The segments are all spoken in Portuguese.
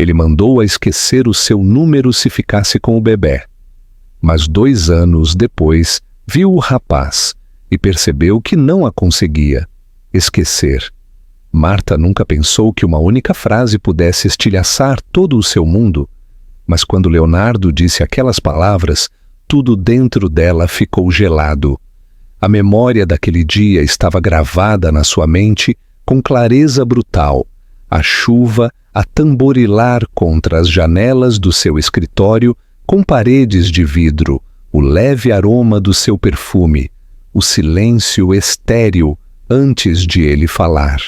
Ele mandou-a esquecer o seu número se ficasse com o bebê. Mas 2 anos depois, viu o rapaz e percebeu que não a conseguia esquecer. Marta nunca pensou que uma única frase pudesse estilhaçar todo o seu mundo, mas quando Leonardo disse aquelas palavras, tudo dentro dela ficou gelado. A memória daquele dia estava gravada na sua mente com clareza brutal. A chuva a tamborilar contra as janelas do seu escritório com paredes de vidro, o leve aroma do seu perfume, o silêncio estéril antes de ele falar.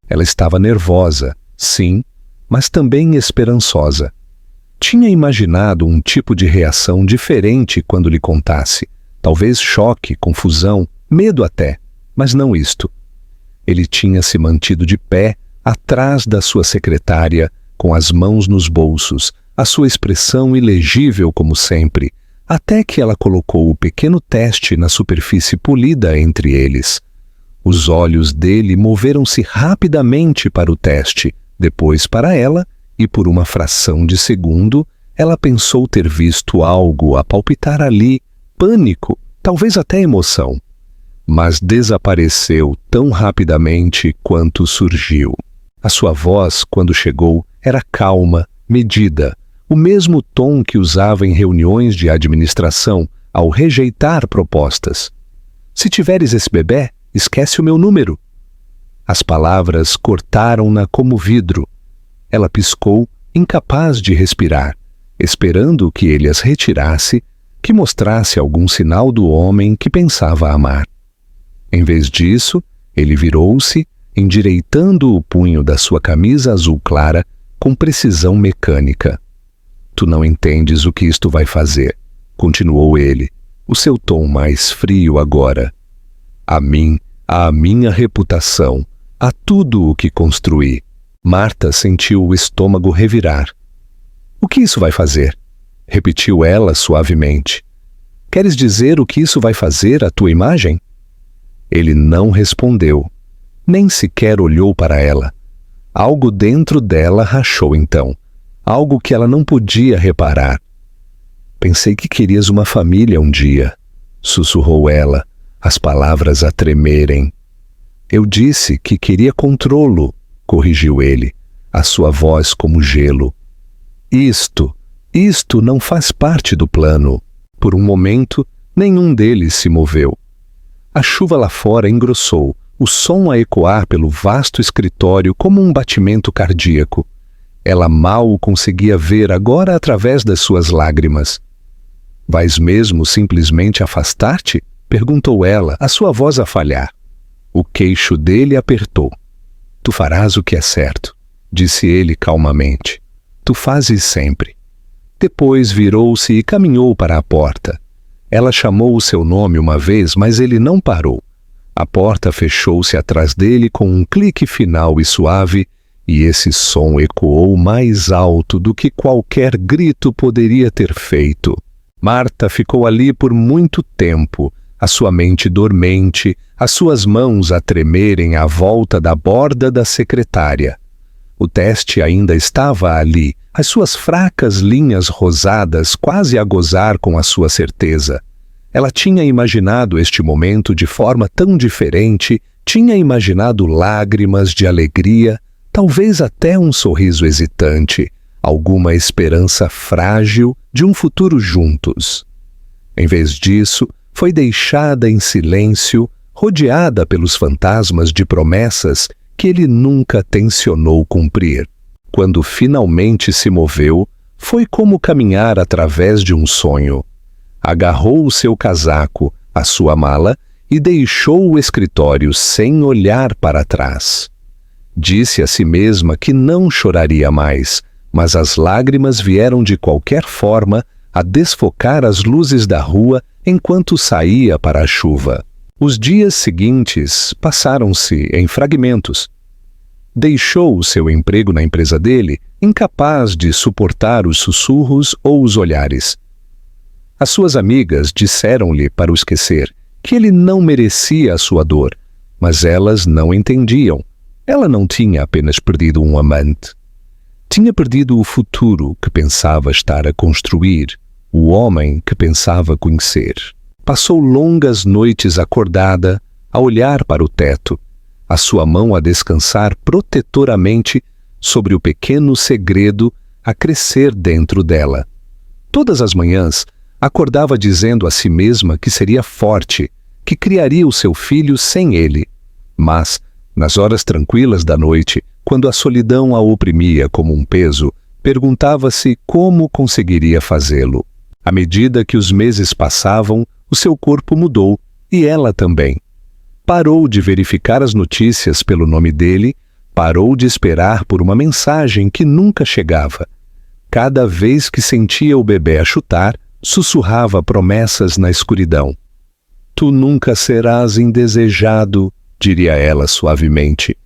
Ela estava nervosa, sim, mas também esperançosa. Tinha imaginado um tipo de reação diferente quando lhe contasse. Talvez choque, confusão, medo até, mas não isto. Ele tinha se mantido de pé, atrás da sua secretária, com as mãos nos bolsos, a sua expressão ilegível como sempre, até que ela colocou o pequeno teste na superfície polida entre eles. Os olhos dele moveram-se rapidamente para o teste, depois para ela, e por uma fração de segundo, ela pensou ter visto algo a palpitar ali, pânico, talvez até emoção. Mas desapareceu tão rapidamente quanto surgiu. A sua voz, quando chegou, era calma, medida, o mesmo tom que usava em reuniões de administração ao rejeitar propostas. Se tiveres esse bebê, esquece o meu número. As palavras cortaram-na como vidro. Ela piscou, incapaz de respirar, esperando que ele as retirasse, que mostrasse algum sinal do homem que pensava amar. Em vez disso, ele virou-se, endireitando o punho da sua camisa azul clara com precisão mecânica. Tu não entendes o que isto vai fazer, continuou ele, o seu tom mais frio agora. A mim, à minha reputação, a tudo o que construí. Marta sentiu o estômago revirar. O que isso vai fazer? Repetiu ela suavemente. Queres dizer o que isso vai fazer à tua imagem? Ele não respondeu, nem sequer olhou para ela. Algo dentro dela rachou então, algo que ela não podia reparar. Pensei que querias uma família um dia, sussurrou ela, as palavras a tremerem. Eu disse que queria controlo, corrigiu ele, a sua voz como gelo. Isto não faz parte do plano. Por um momento, nenhum deles se moveu. A chuva lá fora engrossou, o som a ecoar pelo vasto escritório como um batimento cardíaco. Ela mal o conseguia ver agora através das suas lágrimas. Vais mesmo simplesmente afastar-te? Perguntou ela, a sua voz a falhar. O queixo dele apertou. Tu farás o que é certo, disse ele calmamente. Tu fazes sempre. Depois virou-se e caminhou para a porta. Ela chamou o seu nome uma vez, mas ele não parou. A porta fechou-se atrás dele com um clique final e suave, e esse som ecoou mais alto do que qualquer grito poderia ter feito. Marta ficou ali por muito tempo, a sua mente dormente, as suas mãos a tremerem à volta da borda da secretária. O teste ainda estava ali, as suas fracas linhas rosadas quase a gozar com a sua certeza. Ela tinha imaginado este momento de forma tão diferente, tinha imaginado lágrimas de alegria, talvez até um sorriso hesitante, alguma esperança frágil de um futuro juntos. Em vez disso, foi deixada em silêncio, rodeada pelos fantasmas de promessas que ele nunca tencionou cumprir. Quando finalmente se moveu, foi como caminhar através de um sonho. Agarrou o seu casaco, a sua mala, e deixou o escritório sem olhar para trás. Disse a si mesma que não choraria mais, mas as lágrimas vieram de qualquer forma a desfocar as luzes da rua enquanto saía para a chuva. Os dias seguintes passaram-se em fragmentos. Deixou o seu emprego na empresa dele, incapaz de suportar os sussurros ou os olhares. As suas amigas disseram-lhe para o esquecer que ele não merecia a sua dor, mas elas não entendiam. Ela não tinha apenas perdido um amante. Tinha perdido o futuro que pensava estar a construir, o homem que pensava conhecer. Passou longas noites acordada, a olhar para o teto, a sua mão a descansar protetoramente sobre o pequeno segredo a crescer dentro dela. Todas as manhãs, acordava dizendo a si mesma que seria forte, que criaria o seu filho sem ele. Mas, nas horas tranquilas da noite, quando a solidão a oprimia como um peso, perguntava-se como conseguiria fazê-lo. À medida que os meses passavam, o seu corpo mudou, e ela também. Parou de verificar as notícias pelo nome dele, parou de esperar por uma mensagem que nunca chegava. Cada vez que sentia o bebê a chutar, sussurrava promessas na escuridão. Tu nunca serás indesejado, diria ela suavemente.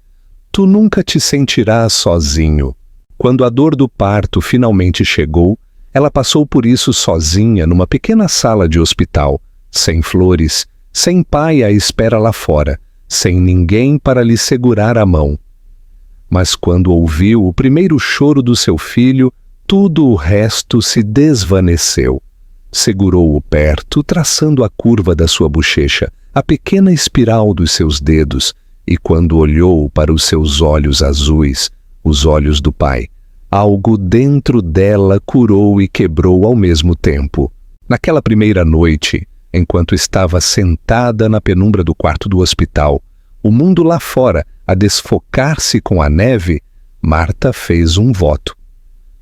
Tu nunca te sentirás sozinho. Quando a dor do parto finalmente chegou, ela passou por isso sozinha numa pequena sala de hospital, sem flores, sem pai à espera lá fora, sem ninguém para lhe segurar a mão. Mas quando ouviu o primeiro choro do seu filho, tudo o resto se desvaneceu. Segurou-o perto, traçando a curva da sua bochecha, a pequena espiral dos seus dedos, e quando olhou para os seus olhos azuis, os olhos do pai, algo dentro dela curou e quebrou ao mesmo tempo. Naquela primeira noite, enquanto estava sentada na penumbra do quarto do hospital, o mundo lá fora a desfocar-se com a neve, Marta fez um voto.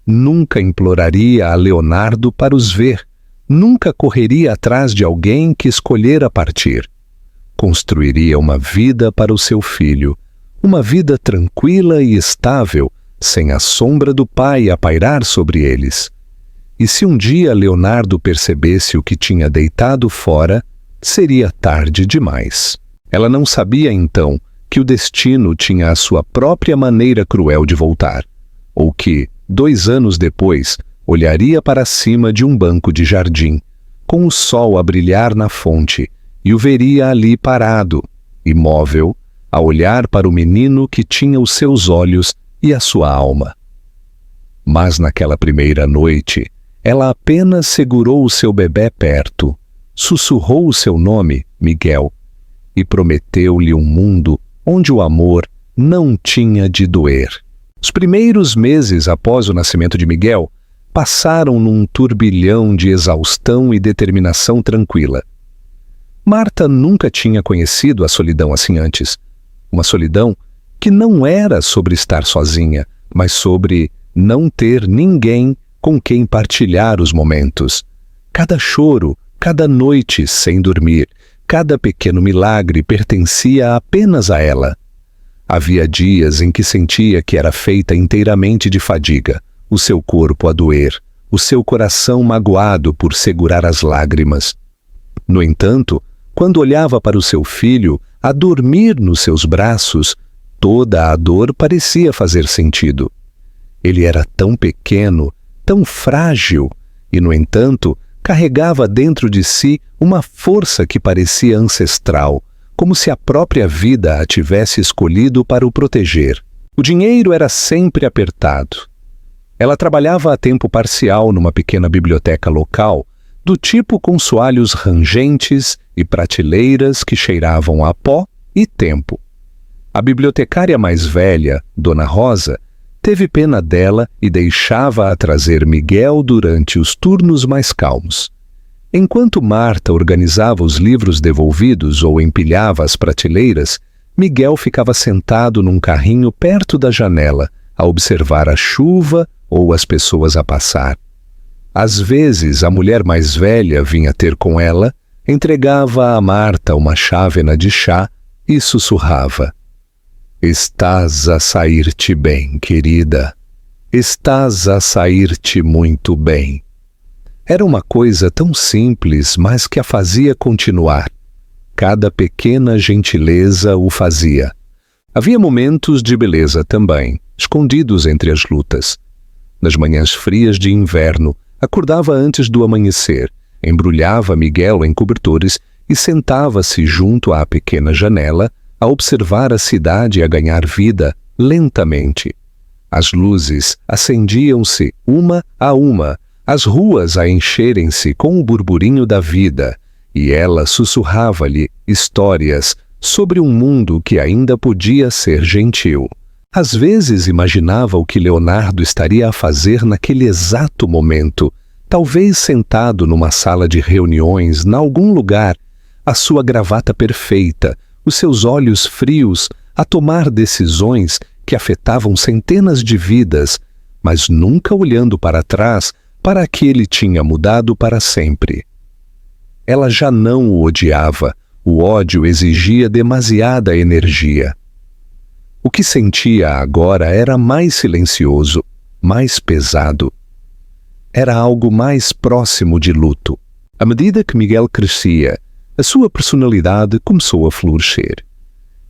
Nunca imploraria a Leonardo para os ver, nunca correria atrás de alguém que escolhera partir. Construiria uma vida para o seu filho, uma vida tranquila e estável, sem a sombra do pai a pairar sobre eles. E se um dia Leonardo percebesse o que tinha deitado fora, seria tarde demais. Ela não sabia então que o destino tinha a sua própria maneira cruel de voltar, ou que, 2 anos depois, olharia para cima de um banco de jardim, com o sol a brilhar na fonte, e o veria ali parado, imóvel, a olhar para o menino que tinha os seus olhos e a sua alma. Mas naquela primeira noite, ela apenas segurou o seu bebê perto, sussurrou o seu nome, Miguel, e prometeu-lhe um mundo onde o amor não tinha de doer. Os primeiros meses após o nascimento de Miguel passaram num turbilhão de exaustão e determinação tranquila. Marta nunca tinha conhecido a solidão assim antes. Uma solidão que não era sobre estar sozinha, mas sobre não ter ninguém com quem partilhar os momentos. Cada choro, cada noite sem dormir, cada pequeno milagre pertencia apenas a ela. Havia dias em que sentia que era feita inteiramente de fadiga, o seu corpo a doer, o seu coração magoado por segurar as lágrimas. No entanto, quando olhava para o seu filho, a dormir nos seus braços, toda a dor parecia fazer sentido. Ele era tão pequeno, tão frágil, e, no entanto, carregava dentro de si uma força que parecia ancestral, como se a própria vida a tivesse escolhido para o proteger. O dinheiro era sempre apertado. Ela trabalhava a tempo parcial numa pequena biblioteca local, do tipo com soalhos rangentes e prateleiras que cheiravam a pó e tempo. A bibliotecária mais velha, Dona Rosa, teve pena dela e deixava-a trazer Miguel durante os turnos mais calmos. Enquanto Marta organizava os livros devolvidos ou empilhava as prateleiras, Miguel ficava sentado num carrinho perto da janela, a observar a chuva ou as pessoas a passar. Às vezes, a mulher mais velha vinha ter com ela, entregava a Marta uma chávena de chá e sussurrava: "Estás a sair-te bem, querida. Estás a sair-te muito bem." Era uma coisa tão simples, mas que a fazia continuar. Cada pequena gentileza o fazia. Havia momentos de beleza também, escondidos entre as lutas. Nas manhãs frias de inverno, acordava antes do amanhecer, embrulhava Miguel em cobertores e sentava-se junto à pequena janela a observar a cidade a ganhar vida lentamente. As luzes acendiam-se uma a uma, as ruas a encherem-se com o burburinho da vida, e ela sussurrava-lhe histórias sobre um mundo que ainda podia ser gentil. Às vezes imaginava o que Leonardo estaria a fazer naquele exato momento, talvez sentado numa sala de reuniões, em algum lugar, a sua gravata perfeita, os seus olhos frios, a tomar decisões que afetavam centenas de vidas, mas nunca olhando para trás para que ele tinha mudado para sempre. Ela já não o odiava, o ódio exigia demasiada energia. O que sentia agora era mais silencioso, mais pesado. Era algo mais próximo de luto. À medida que Miguel crescia, a sua personalidade começou a florescer.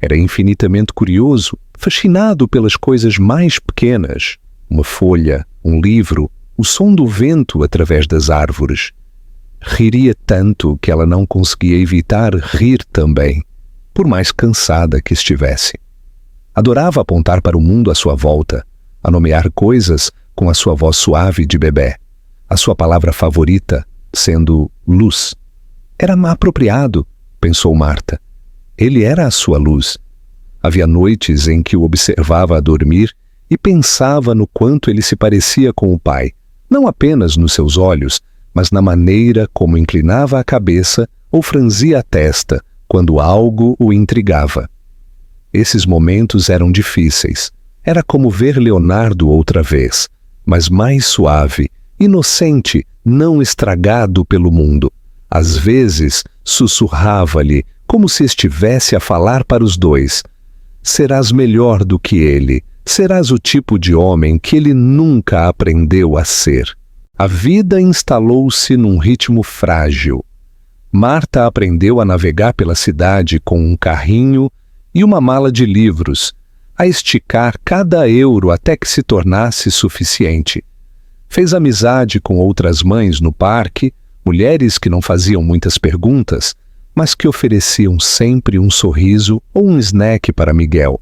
Era infinitamente curioso, fascinado pelas coisas mais pequenas. Uma folha, um livro, o som do vento através das árvores. Riria tanto que ela não conseguia evitar rir também, por mais cansada que estivesse. Adorava apontar para o mundo à sua volta, a nomear coisas com a sua voz suave de bebê, a sua palavra favorita sendo luz. Era apropriado, pensou Marta. Ele era a sua luz. Havia noites em que o observava a dormir e pensava no quanto ele se parecia com o pai, não apenas nos seus olhos, mas na maneira como inclinava a cabeça ou franzia a testa quando algo o intrigava. Esses momentos eram difíceis. Era como ver Leonardo outra vez, mas mais suave, inocente, não estragado pelo mundo. Às vezes, sussurrava-lhe, como se estivesse a falar para os dois. Serás melhor do que ele. Serás o tipo de homem que ele nunca aprendeu a ser. A vida instalou-se num ritmo frágil. Marta aprendeu a navegar pela cidade com um carrinho e uma mala de livros, a esticar cada euro até que se tornasse suficiente. Fez amizade com outras mães no parque, mulheres que não faziam muitas perguntas, mas que ofereciam sempre um sorriso ou um snack para Miguel.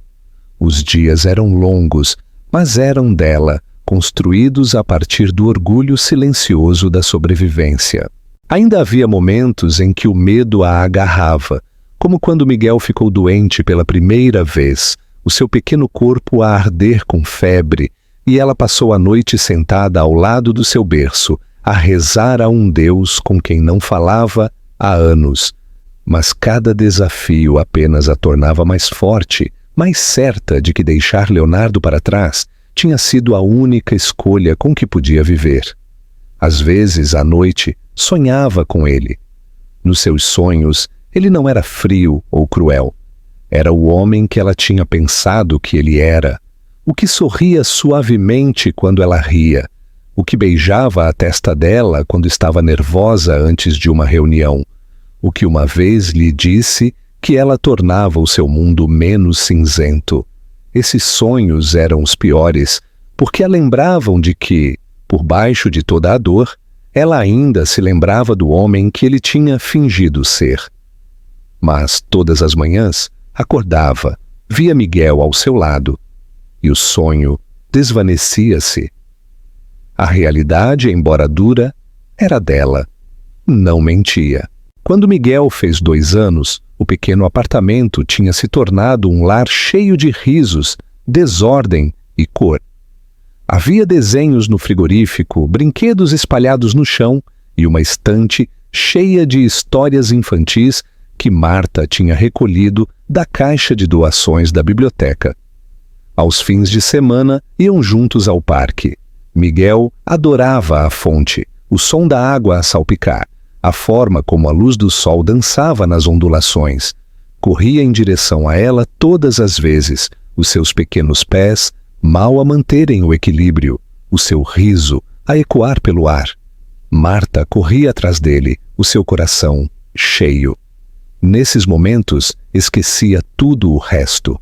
Os dias eram longos, mas eram dela, construídos a partir do orgulho silencioso da sobrevivência. Ainda havia momentos em que o medo a agarrava, como quando Miguel ficou doente pela primeira vez, o seu pequeno corpo a arder com febre, e ela passou a noite sentada ao lado do seu berço, a rezar a um Deus com quem não falava há anos. Mas cada desafio apenas a tornava mais forte, mais certa de que deixar Leonardo para trás tinha sido a única escolha com que podia viver. Às vezes, à noite, sonhava com ele. Nos seus sonhos, ele não era frio ou cruel. Era o homem que ela tinha pensado que ele era, o que sorria suavemente quando ela ria, o que beijava a testa dela quando estava nervosa antes de uma reunião, o que uma vez lhe disse que ela tornava o seu mundo menos cinzento. Esses sonhos eram os piores, porque a lembravam de que, por baixo de toda a dor, ela ainda se lembrava do homem que ele tinha fingido ser. Mas, todas as manhãs, acordava, via Miguel ao seu lado, e o sonho desvanecia-se. A realidade, embora dura, era dela. Não mentia. Quando Miguel fez 2 anos, o pequeno apartamento tinha se tornado um lar cheio de risos, desordem e cor. Havia desenhos no frigorífico, brinquedos espalhados no chão e uma estante cheia de histórias infantis que Marta tinha recolhido da caixa de doações da biblioteca. Aos fins de semana, iam juntos ao parque. Miguel adorava a fonte, o som da água a salpicar, a forma como a luz do sol dançava nas ondulações. Corria em direção a ela todas as vezes, os seus pequenos pés mal a manterem o equilíbrio, o seu riso a ecoar pelo ar. Marta corria atrás dele, o seu coração cheio. Nesses momentos, esquecia tudo o resto.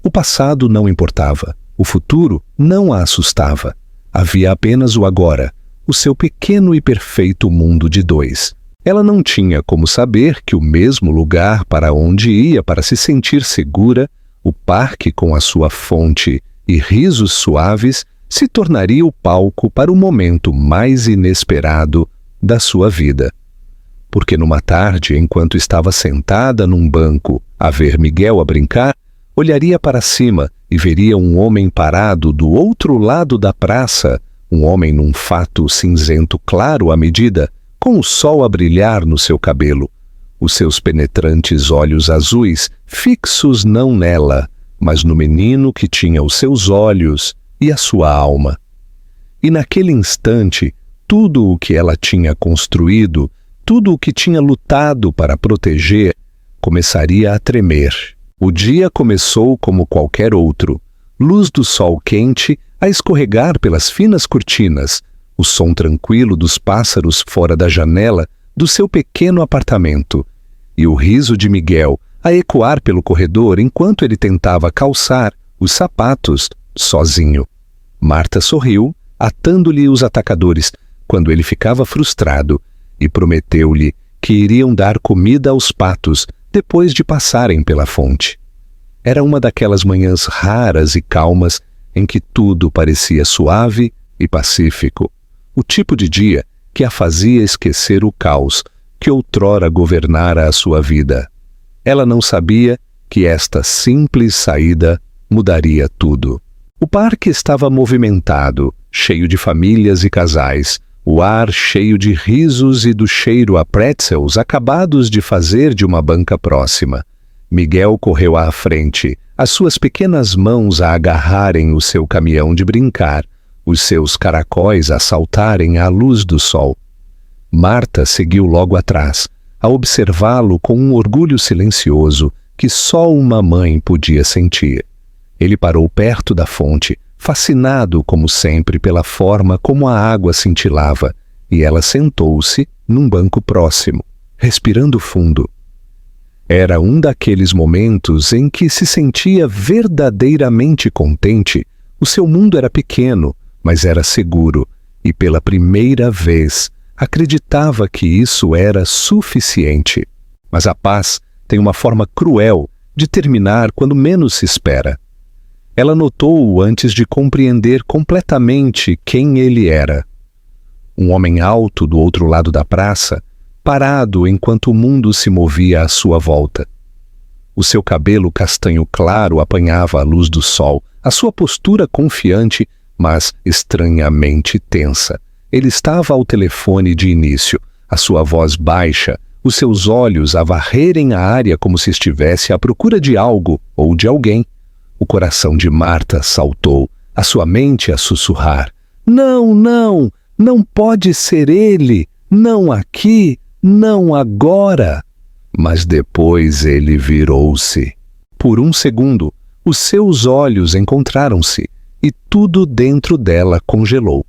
O passado não importava, o futuro não a assustava. Havia apenas o agora, o seu pequeno e perfeito mundo de 2. Ela não tinha como saber que o mesmo lugar para onde ia para se sentir segura, o parque com a sua fonte e risos suaves se tornaria o palco para o momento mais inesperado da sua vida. Porque numa tarde, enquanto estava sentada num banco a ver Miguel a brincar, olharia para cima e veria um homem parado do outro lado da praça, um homem num fato cinzento claro à medida, com o sol a brilhar no seu cabelo, os seus penetrantes olhos azuis fixos não nela, mas no menino que tinha os seus olhos e a sua alma. E naquele instante, tudo o que ela tinha construído, tudo o que tinha lutado para proteger, começaria a tremer. O dia começou como qualquer outro, luz do sol quente a escorregar pelas finas cortinas, o som tranquilo dos pássaros fora da janela do seu pequeno apartamento, e o riso de Miguel a ecoar pelo corredor enquanto ele tentava calçar os sapatos sozinho. Marta sorriu, atando-lhe os atacadores, quando ele ficava frustrado, e prometeu-lhe que iriam dar comida aos patos depois de passarem pela fonte. Era uma daquelas manhãs raras e calmas em que tudo parecia suave e pacífico, o tipo de dia que a fazia esquecer o caos que outrora governara a sua vida. Ela não sabia que esta simples saída mudaria tudo. O parque estava movimentado, cheio de famílias e casais, o ar cheio de risos e do cheiro a pretzels acabados de fazer de uma banca próxima. Miguel correu à frente, as suas pequenas mãos a agarrarem o seu caminhão de brincar, os seus caracóis a saltarem à luz do sol. Marta seguiu logo atrás, a observá-lo com um orgulho silencioso que só uma mãe podia sentir. Ele parou perto da fonte, fascinado como sempre pela forma como a água cintilava, e ela sentou-se num banco próximo, respirando fundo. Era um daqueles momentos em que se sentia verdadeiramente contente. O seu mundo era pequeno, mas era seguro, e pela primeira vez acreditava que isso era suficiente. Mas a paz tem uma forma cruel de terminar quando menos se espera. Ela notou-o antes de compreender completamente quem ele era. Um homem alto do outro lado da praça, parado enquanto o mundo se movia à sua volta. O seu cabelo castanho claro apanhava a luz do sol, a sua postura confiante, mas estranhamente tensa. Ele estava ao telefone de início, a sua voz baixa, os seus olhos a varrerem a área como se estivesse à procura de algo ou de alguém. O coração de Marta saltou, a sua mente a sussurrar. Não, não, não pode ser ele, não aqui, não agora. Mas depois ele virou-se. Por um segundo, os seus olhos encontraram-se e tudo dentro dela congelou.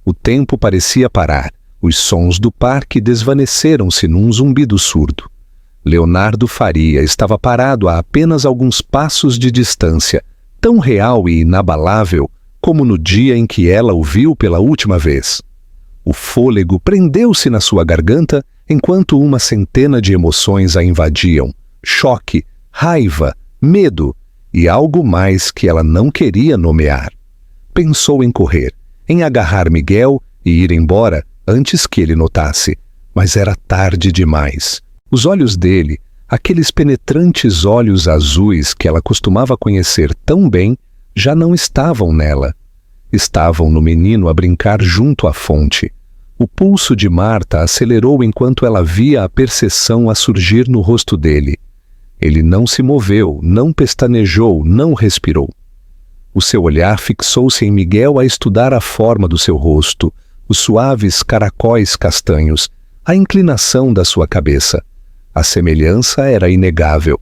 O tempo parecia parar, os sons do parque desvaneceram-se num zumbido surdo. Leonardo Faria estava parado a apenas alguns passos de distância, tão real e inabalável como no dia em que ela o viu pela última vez. O fôlego prendeu-se na sua garganta enquanto uma centena de emoções a invadiam: choque, raiva, medo e algo mais que ela não queria nomear. Pensou em correr, em agarrar Miguel e ir embora antes que ele notasse, mas era tarde demais. Os olhos dele, aqueles penetrantes olhos azuis que ela costumava conhecer tão bem, já não estavam nela. Estavam no menino a brincar junto à fonte. O pulso de Marta acelerou enquanto ela via a percepção a surgir no rosto dele. Ele não se moveu, não pestanejou, não respirou. O seu olhar fixou-se em Miguel a estudar a forma do seu rosto, os suaves caracóis castanhos, a inclinação da sua cabeça. A semelhança era inegável.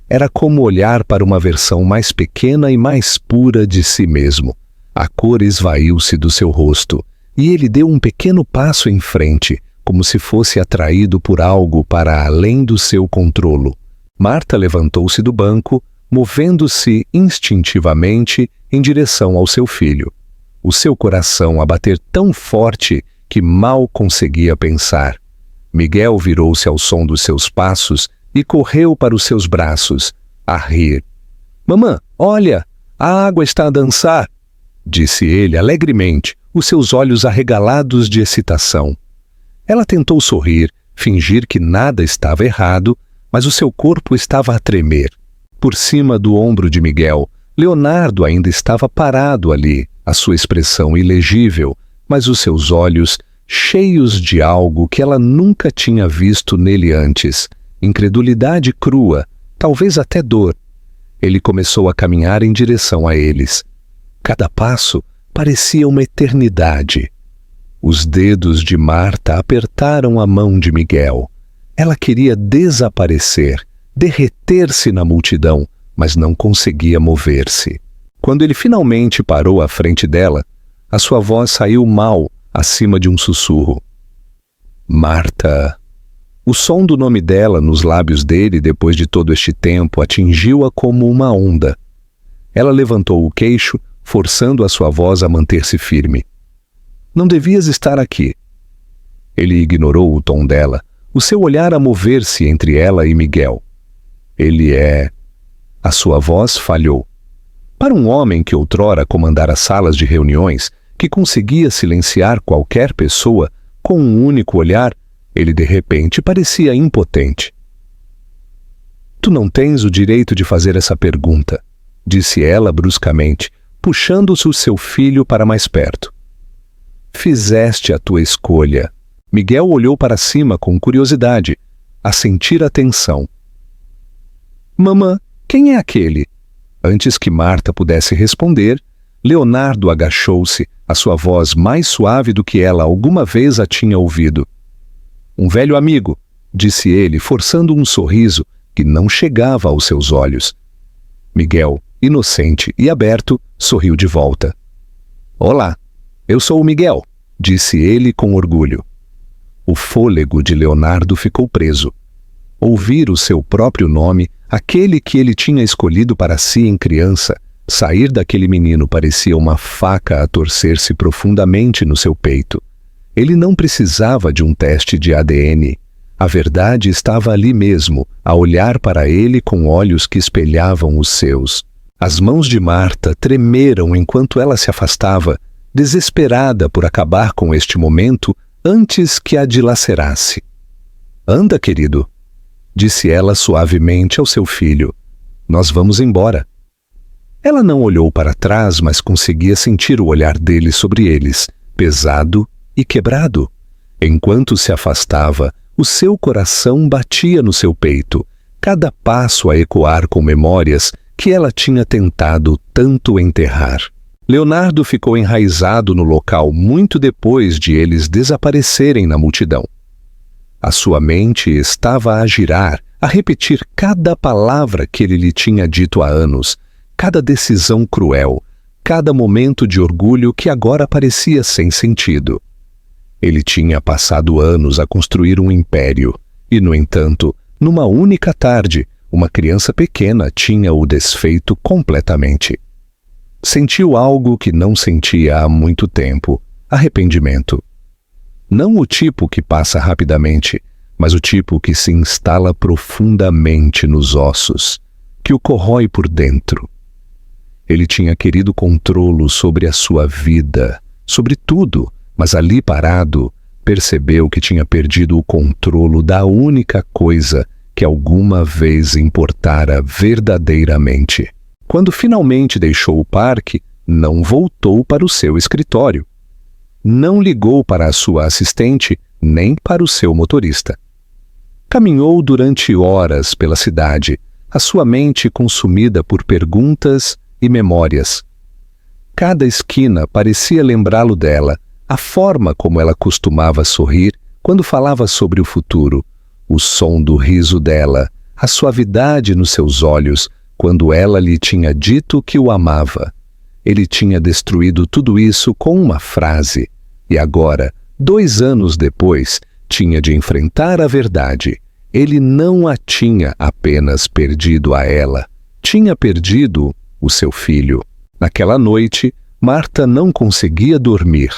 Era como olhar para uma versão mais pequena e mais pura de si mesmo. A cor esvaiu-se do seu rosto, e ele deu um pequeno passo em frente, como se fosse atraído por algo para além do seu controlo. Marta levantou-se do banco, movendo-se instintivamente em direção ao seu filho. O seu coração a bater tão forte que mal conseguia pensar. Miguel virou-se ao som dos seus passos e correu para os seus braços, a rir. — Mamã, olha! A água está a dançar, disse ele alegremente, os seus olhos arregalados de excitação. Ela tentou sorrir, fingir que nada estava errado, mas o seu corpo estava a tremer. Por cima do ombro de Miguel, Leonardo ainda estava parado ali, a sua expressão ilegível, mas os seus olhos cheios de algo que ela nunca tinha visto nele antes, incredulidade crua, talvez até dor. Ele começou a caminhar em direção a eles. Cada passo parecia uma eternidade. Os dedos de Marta apertaram a mão de Miguel. Ela queria desaparecer, derreter-se na multidão, mas não conseguia mover-se. Quando ele finalmente parou à frente dela, a sua voz saiu mal, acima de um sussurro. Marta. O som do nome dela nos lábios dele, depois de todo este tempo, atingiu-a como uma onda. Ela levantou o queixo, forçando a sua voz a manter-se firme. Não devias estar aqui. Ele ignorou o tom dela, o seu olhar a mover-se entre ela e Miguel. Ele é... A sua voz falhou. Para um homem que outrora comandara salas de reuniões, que conseguia silenciar qualquer pessoa com um único olhar, ele de repente parecia impotente. Tu não tens o direito de fazer essa pergunta, disse ela bruscamente, puxando-se o seu filho para mais perto. Fizeste a tua escolha. Miguel olhou para cima com curiosidade, a sentir a tensão. Mamã, quem é aquele? Antes que Marta pudesse responder, Leonardo agachou-se, a sua voz mais suave do que ela alguma vez a tinha ouvido. Um velho amigo, disse ele, forçando um sorriso que não chegava aos seus olhos. Miguel, inocente e aberto, sorriu de volta. Olá, eu sou o Miguel, disse ele com orgulho. O fôlego de Leonardo ficou preso. Ouvir o seu próprio nome, aquele que ele tinha escolhido para si em criança, sair daquele menino parecia uma faca a torcer-se profundamente no seu peito. Ele não precisava de um teste de ADN. A verdade estava ali mesmo, a olhar para ele com olhos que espelhavam os seus. As mãos de Marta tremeram enquanto ela se afastava, desesperada por acabar com este momento antes que a dilacerasse. Anda, querido, disse ela suavemente ao seu filho. Nós vamos embora. Ela não olhou para trás, mas conseguia sentir o olhar dele sobre eles, pesado e quebrado. Enquanto se afastava, o seu coração batia no seu peito, cada passo a ecoar com memórias que ela tinha tentado tanto enterrar. Leonardo ficou enraizado no local muito depois de eles desaparecerem na multidão. A sua mente estava a girar, a repetir cada palavra que ele lhe tinha dito há anos, cada decisão cruel, cada momento de orgulho que agora parecia sem sentido. Ele tinha passado anos a construir um império, e, no entanto, numa única tarde, uma criança pequena tinha o desfeito completamente. Sentiu algo que não sentia há muito tempo: arrependimento. Não o tipo que passa rapidamente, mas o tipo que se instala profundamente nos ossos, que o corrói por dentro. Ele tinha querido controlo sobre a sua vida, sobre tudo, mas ali parado, percebeu que tinha perdido o controle da única coisa que alguma vez importara verdadeiramente. Quando finalmente deixou o parque, não voltou para o seu escritório. Não ligou para a sua assistente, nem para o seu motorista. Caminhou durante horas pela cidade, a sua mente consumida por perguntas e memórias. Cada esquina parecia lembrá-lo dela, a forma como ela costumava sorrir quando falava sobre o futuro, o som do riso dela, a suavidade nos seus olhos quando ela lhe tinha dito que o amava. Ele tinha destruído tudo isso com uma frase, e agora, 2 anos depois, tinha de enfrentar a verdade. Ele não a tinha apenas perdido a ela, tinha perdido o seu filho. Naquela noite, Marta não conseguia dormir.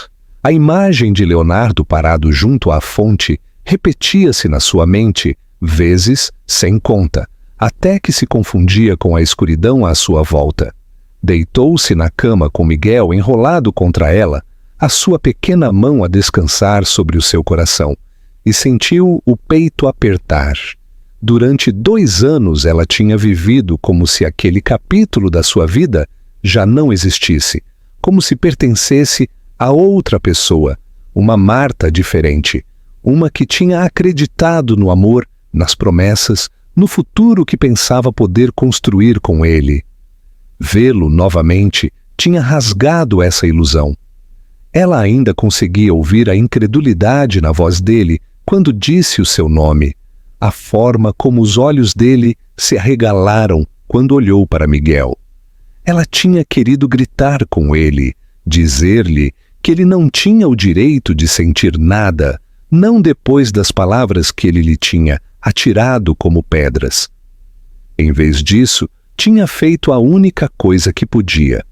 A imagem de Leonardo parado junto à fonte repetia-se na sua mente, vezes sem conta, até que se confundia com a escuridão à sua volta. Deitou-se na cama com Miguel enrolado contra ela, a sua pequena mão a descansar sobre o seu coração, e sentiu o peito apertar. Durante 2 anos ela tinha vivido como se aquele capítulo da sua vida já não existisse, como se pertencesse a outra pessoa, uma Marta diferente, uma que tinha acreditado no amor, nas promessas, no futuro que pensava poder construir com ele. Vê-lo novamente tinha rasgado essa ilusão. Ela ainda conseguia ouvir a incredulidade na voz dele quando disse o seu nome, a forma como os olhos dele se arregalaram quando olhou para Miguel. Ela tinha querido gritar com ele, dizer-lhe que ele não tinha o direito de sentir nada, não depois das palavras que ele lhe tinha atirado como pedras. Em vez disso, tinha feito a única coisa que podia: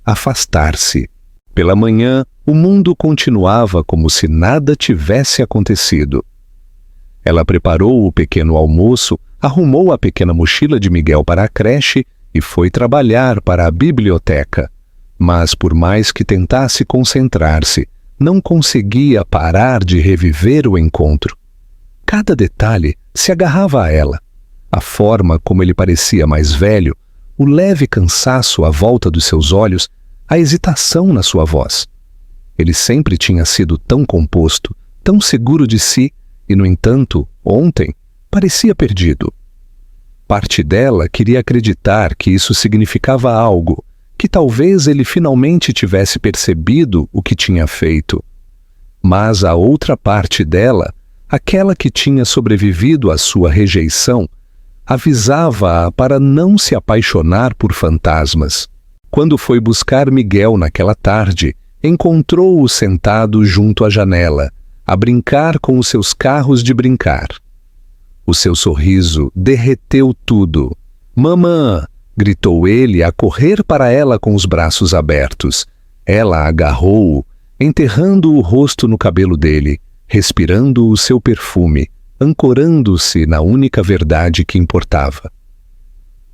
afastar-se. Pela manhã, o mundo continuava como se nada tivesse acontecido. Ela preparou o pequeno almoço, arrumou a pequena mochila de Miguel para a creche e foi trabalhar para a biblioteca. Mas, por mais que tentasse concentrar-se, não conseguia parar de reviver o encontro. Cada detalhe se agarrava a ela. A forma como ele parecia mais velho, o leve cansaço à volta dos seus olhos, a hesitação na sua voz. Ele sempre tinha sido tão composto, tão seguro de si, e, no entanto, ontem, parecia perdido. Parte dela queria acreditar que isso significava algo, que talvez ele finalmente tivesse percebido o que tinha feito. Mas a outra parte dela, aquela que tinha sobrevivido à sua rejeição, avisava-a para não se apaixonar por fantasmas. Quando foi buscar Miguel naquela tarde, encontrou-o sentado junto à janela, a brincar com os seus carros de brincar. O seu sorriso derreteu tudo. «Mamã!» gritou ele a correr para ela com os braços abertos. Ela agarrou-o, enterrando o rosto no cabelo dele, respirando o seu perfume, ancorando-se na única verdade que importava.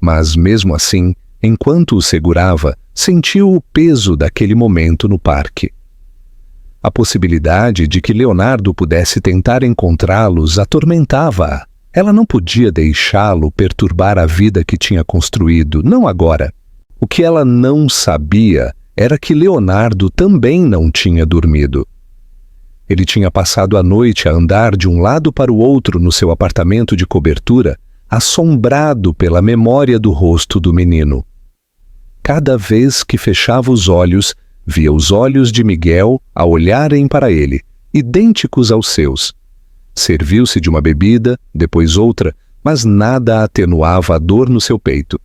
Mas mesmo assim, enquanto o segurava, sentiu o peso daquele momento no parque. A possibilidade de que Leonardo pudesse tentar encontrá-los atormentava-a. Ela não podia deixá-lo perturbar a vida que tinha construído, não agora. O que ela não sabia era que Leonardo também não tinha dormido. Ele tinha passado a noite a andar de um lado para o outro no seu apartamento de cobertura, assombrado pela memória do rosto do menino. Cada vez que fechava os olhos, via os olhos de Miguel a olharem para ele, idênticos aos seus. Serviu-se de uma bebida, depois outra, mas nada atenuava a dor no seu peito.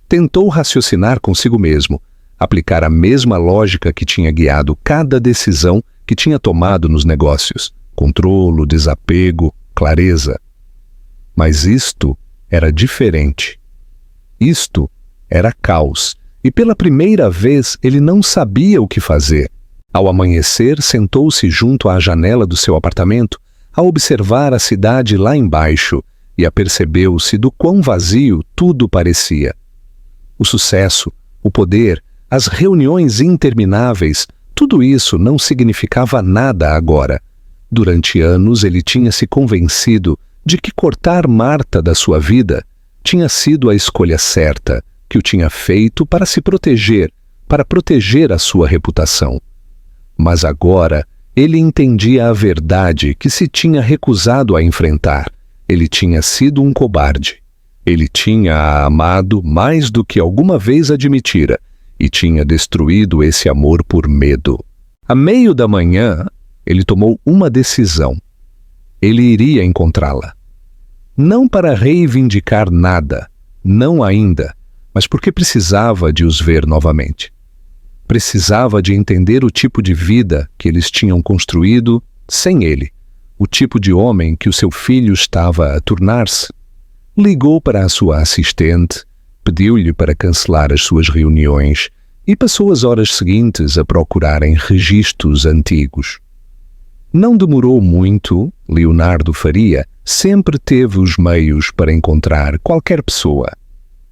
Tentou raciocinar consigo mesmo, aplicar a mesma lógica que tinha guiado cada decisão que tinha tomado nos negócios: controlo, desapego, clareza. Mas isto era diferente. Isto era caos, e pela primeira vez ele não sabia o que fazer. Ao amanhecer, sentou-se junto à janela do seu apartamento a observar a cidade lá embaixo e apercebeu-se do quão vazio tudo parecia. O sucesso, o poder, as reuniões intermináveis, tudo isso não significava nada agora. Durante anos ele tinha se convencido de que cortar Marta da sua vida tinha sido a escolha certa, que o tinha feito para se proteger, para proteger a sua reputação. Mas agora ele entendia a verdade que se tinha recusado a enfrentar. Ele tinha sido um cobarde. Ele tinha-a amado mais do que alguma vez admitira, e tinha destruído esse amor por medo. À meio da manhã, ele tomou uma decisão. Ele iria encontrá-la. Não para reivindicar nada, não ainda, mas porque precisava de os ver novamente. Precisava de entender o tipo de vida que eles tinham construído sem ele, o tipo de homem que o seu filho estava a tornar-se. Ligou para a sua assistente, pediu-lhe para cancelar as suas reuniões e passou as horas seguintes a procurar em registros antigos. Não demorou muito. Leonardo Faria sempre teve os meios para encontrar qualquer pessoa.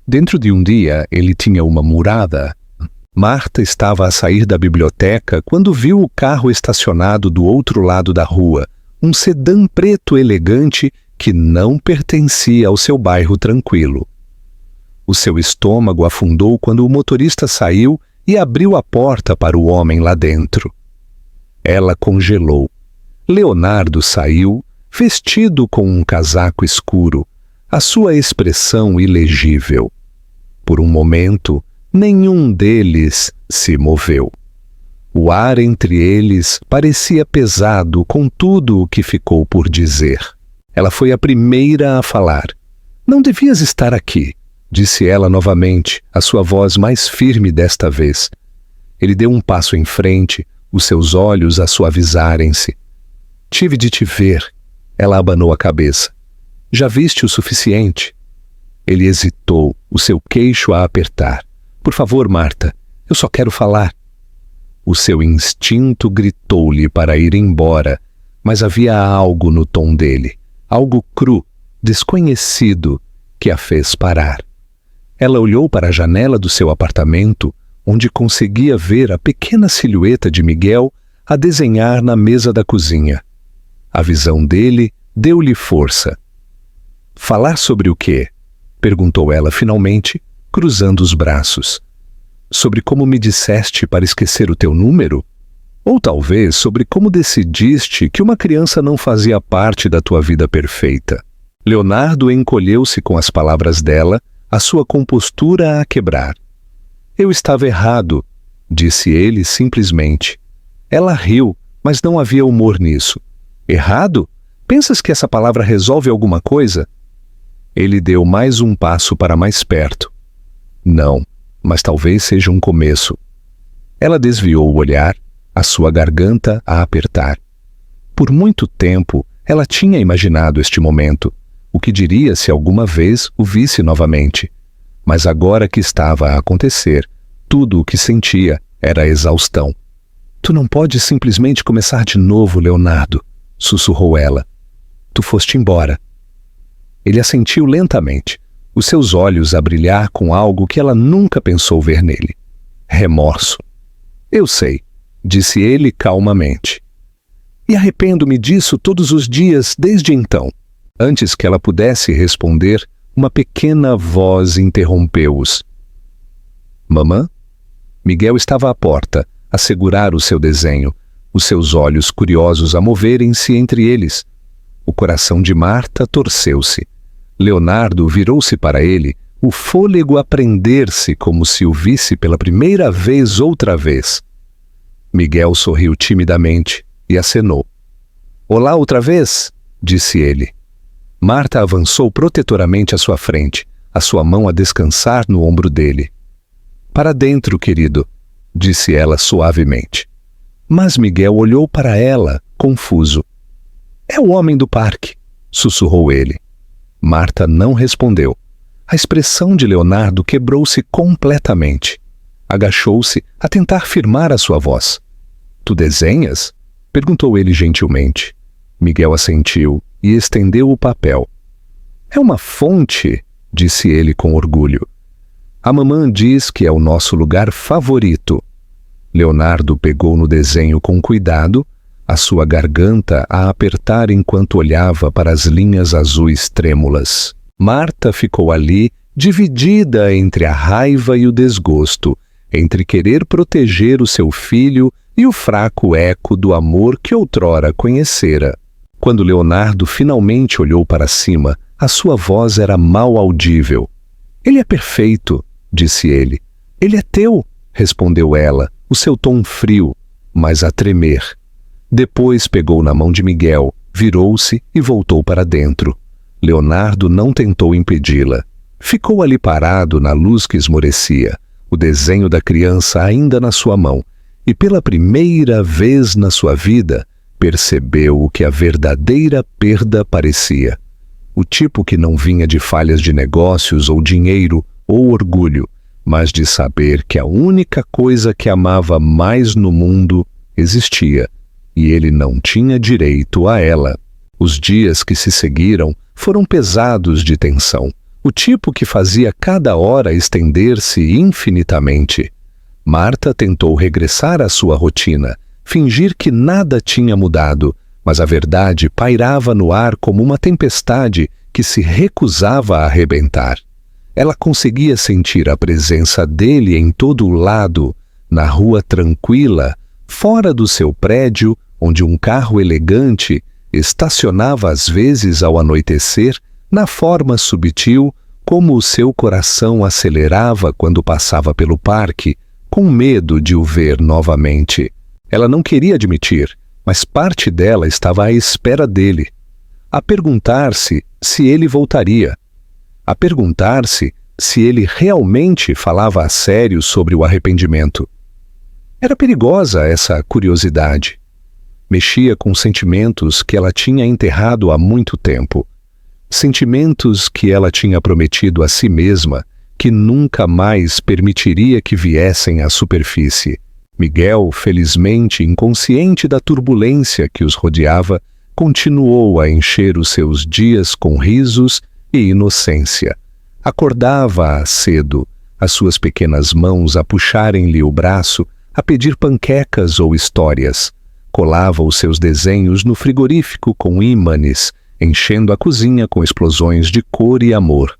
Dentro de um dia, ele tinha uma murada. Marta estava a sair da biblioteca quando viu o carro estacionado do outro lado da rua, um sedã preto elegante que não pertencia ao seu bairro tranquilo. O seu estômago afundou quando o motorista saiu e abriu a porta para o homem lá dentro. Ela congelou. Leonardo saiu, vestido com um casaco escuro, a sua expressão ilegível. Por um momento, nenhum deles se moveu. O ar entre eles parecia pesado com tudo o que ficou por dizer. Ela foi a primeira a falar. "Não devias estar aqui", disse ela novamente, a sua voz mais firme desta vez. Ele deu um passo em frente, os seus olhos a suavizarem-se. "Tive de te ver." Ela abanou a cabeça. "Já viste o suficiente?" Ele hesitou, o seu queixo a apertar. "Por favor, Marta, eu só quero falar." O seu instinto gritou-lhe para ir embora, mas havia algo no tom dele, algo cru, desconhecido, que a fez parar. Ela olhou para a janela do seu apartamento, onde conseguia ver a pequena silhueta de Miguel a desenhar na mesa da cozinha. A visão dele deu-lhe força. "Falar sobre o quê?" perguntou ela finalmente, cruzando os braços. "Sobre como me disseste para esquecer o teu número? Ou talvez sobre como decidiste que uma criança não fazia parte da tua vida perfeita?" Leonardo encolheu-se com as palavras dela, a sua compostura a quebrar. "Eu estava errado", disse ele simplesmente. Ela riu, mas não havia humor nisso. "Errado? Pensas que essa palavra resolve alguma coisa?" Ele deu mais um passo para mais perto. "Não, mas talvez seja um começo." Ela desviou o olhar, a sua garganta a apertar. Por muito tempo, ela tinha imaginado este momento. O que diria se alguma vez o visse novamente? Mas agora que estava a acontecer, tudo o que sentia era exaustão. "Tu não podes simplesmente começar de novo, Leonardo", sussurrou ela. "Tu foste embora." Ele assentiu lentamente, os seus olhos a brilhar com algo que ela nunca pensou ver nele. Remorso. "Eu sei", disse ele calmamente. "E arrependo-me disso todos os dias desde então." Antes que ela pudesse responder, uma pequena voz interrompeu-os. "Mamã?" Miguel estava à porta, a segurar o seu desenho, os seus olhos curiosos a moverem-se entre eles. O coração de Marta torceu-se. Leonardo virou-se para ele, o fôlego a prender-se como se o visse pela primeira vez outra vez. Miguel sorriu timidamente e acenou. "Olá outra vez", disse ele. Marta avançou protetoramente à sua frente, a sua mão a descansar no ombro dele. "Para dentro, querido", disse ela suavemente. Mas Miguel olhou para ela, confuso. "É o homem do parque", sussurrou ele. Marta não respondeu. A expressão de Leonardo quebrou-se completamente. Agachou-se a tentar firmar a sua voz. "Tu desenhas?" perguntou ele gentilmente. Miguel assentiu e estendeu o papel. "É uma fonte", disse ele com orgulho. "A mamã diz que é o nosso lugar favorito." Leonardo pegou no desenho com cuidado, a sua garganta a apertar enquanto olhava para as linhas azuis trêmulas. Marta ficou ali, dividida entre a raiva e o desgosto, entre querer proteger o seu filho e o fraco eco do amor que outrora conhecera. Quando Leonardo finalmente olhou para cima, a sua voz era mal audível. "Ele é perfeito", disse ele. "Ele é teu", respondeu ela, o seu tom frio, mas a tremer. Depois pegou na mão de Miguel, virou-se e voltou para dentro. Leonardo não tentou impedi-la. Ficou ali parado na luz que esmorecia, o desenho da criança ainda na sua mão, e pela primeira vez na sua vida, percebeu o que a verdadeira perda parecia. O tipo que não vinha de falhas de negócios ou dinheiro ou orgulho, mas de saber que a única coisa que amava mais no mundo existia, e ele não tinha direito a ela. Os dias que se seguiram foram pesados de tensão, o tipo que fazia cada hora estender-se infinitamente. Marta tentou regressar à sua rotina, fingir que nada tinha mudado, mas a verdade pairava no ar como uma tempestade que se recusava a arrebentar. Ela conseguia sentir a presença dele em todo o lado, na rua tranquila, fora do seu prédio, onde um carro elegante estacionava às vezes ao anoitecer, na forma subtil, como o seu coração acelerava quando passava pelo parque, com medo de o ver novamente. Ela não queria admitir, mas parte dela estava à espera dele, a perguntar-se se ele voltaria, a perguntar-se se ele realmente falava a sério sobre o arrependimento. Era perigosa essa curiosidade. Mexia com sentimentos que ela tinha enterrado há muito tempo. Sentimentos que ela tinha prometido a si mesma que nunca mais permitiria que viessem à superfície. Miguel, felizmente inconsciente da turbulência que os rodeava, continuou a encher os seus dias com risos e inocência. Acordava cedo, as suas pequenas mãos a puxarem-lhe o braço, a pedir panquecas ou histórias. Colava os seus desenhos no frigorífico com ímãs, enchendo a cozinha com explosões de cor e amor.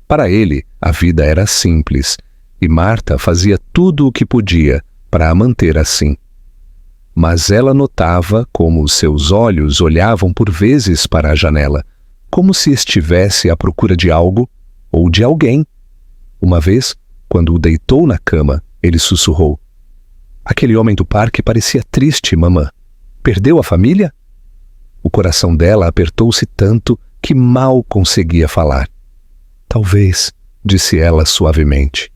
Para ele, a vida era simples, e Marta fazia tudo o que podia para a manter assim. Mas ela notava como os seus olhos olhavam por vezes para a janela, como se estivesse à procura de algo ou de alguém. Uma vez, quando o deitou na cama, ele sussurrou: "Aquele homem do parque parecia triste, mamã. Perdeu a família?" O coração dela apertou-se tanto que mal conseguia falar. "Talvez", disse ela suavemente.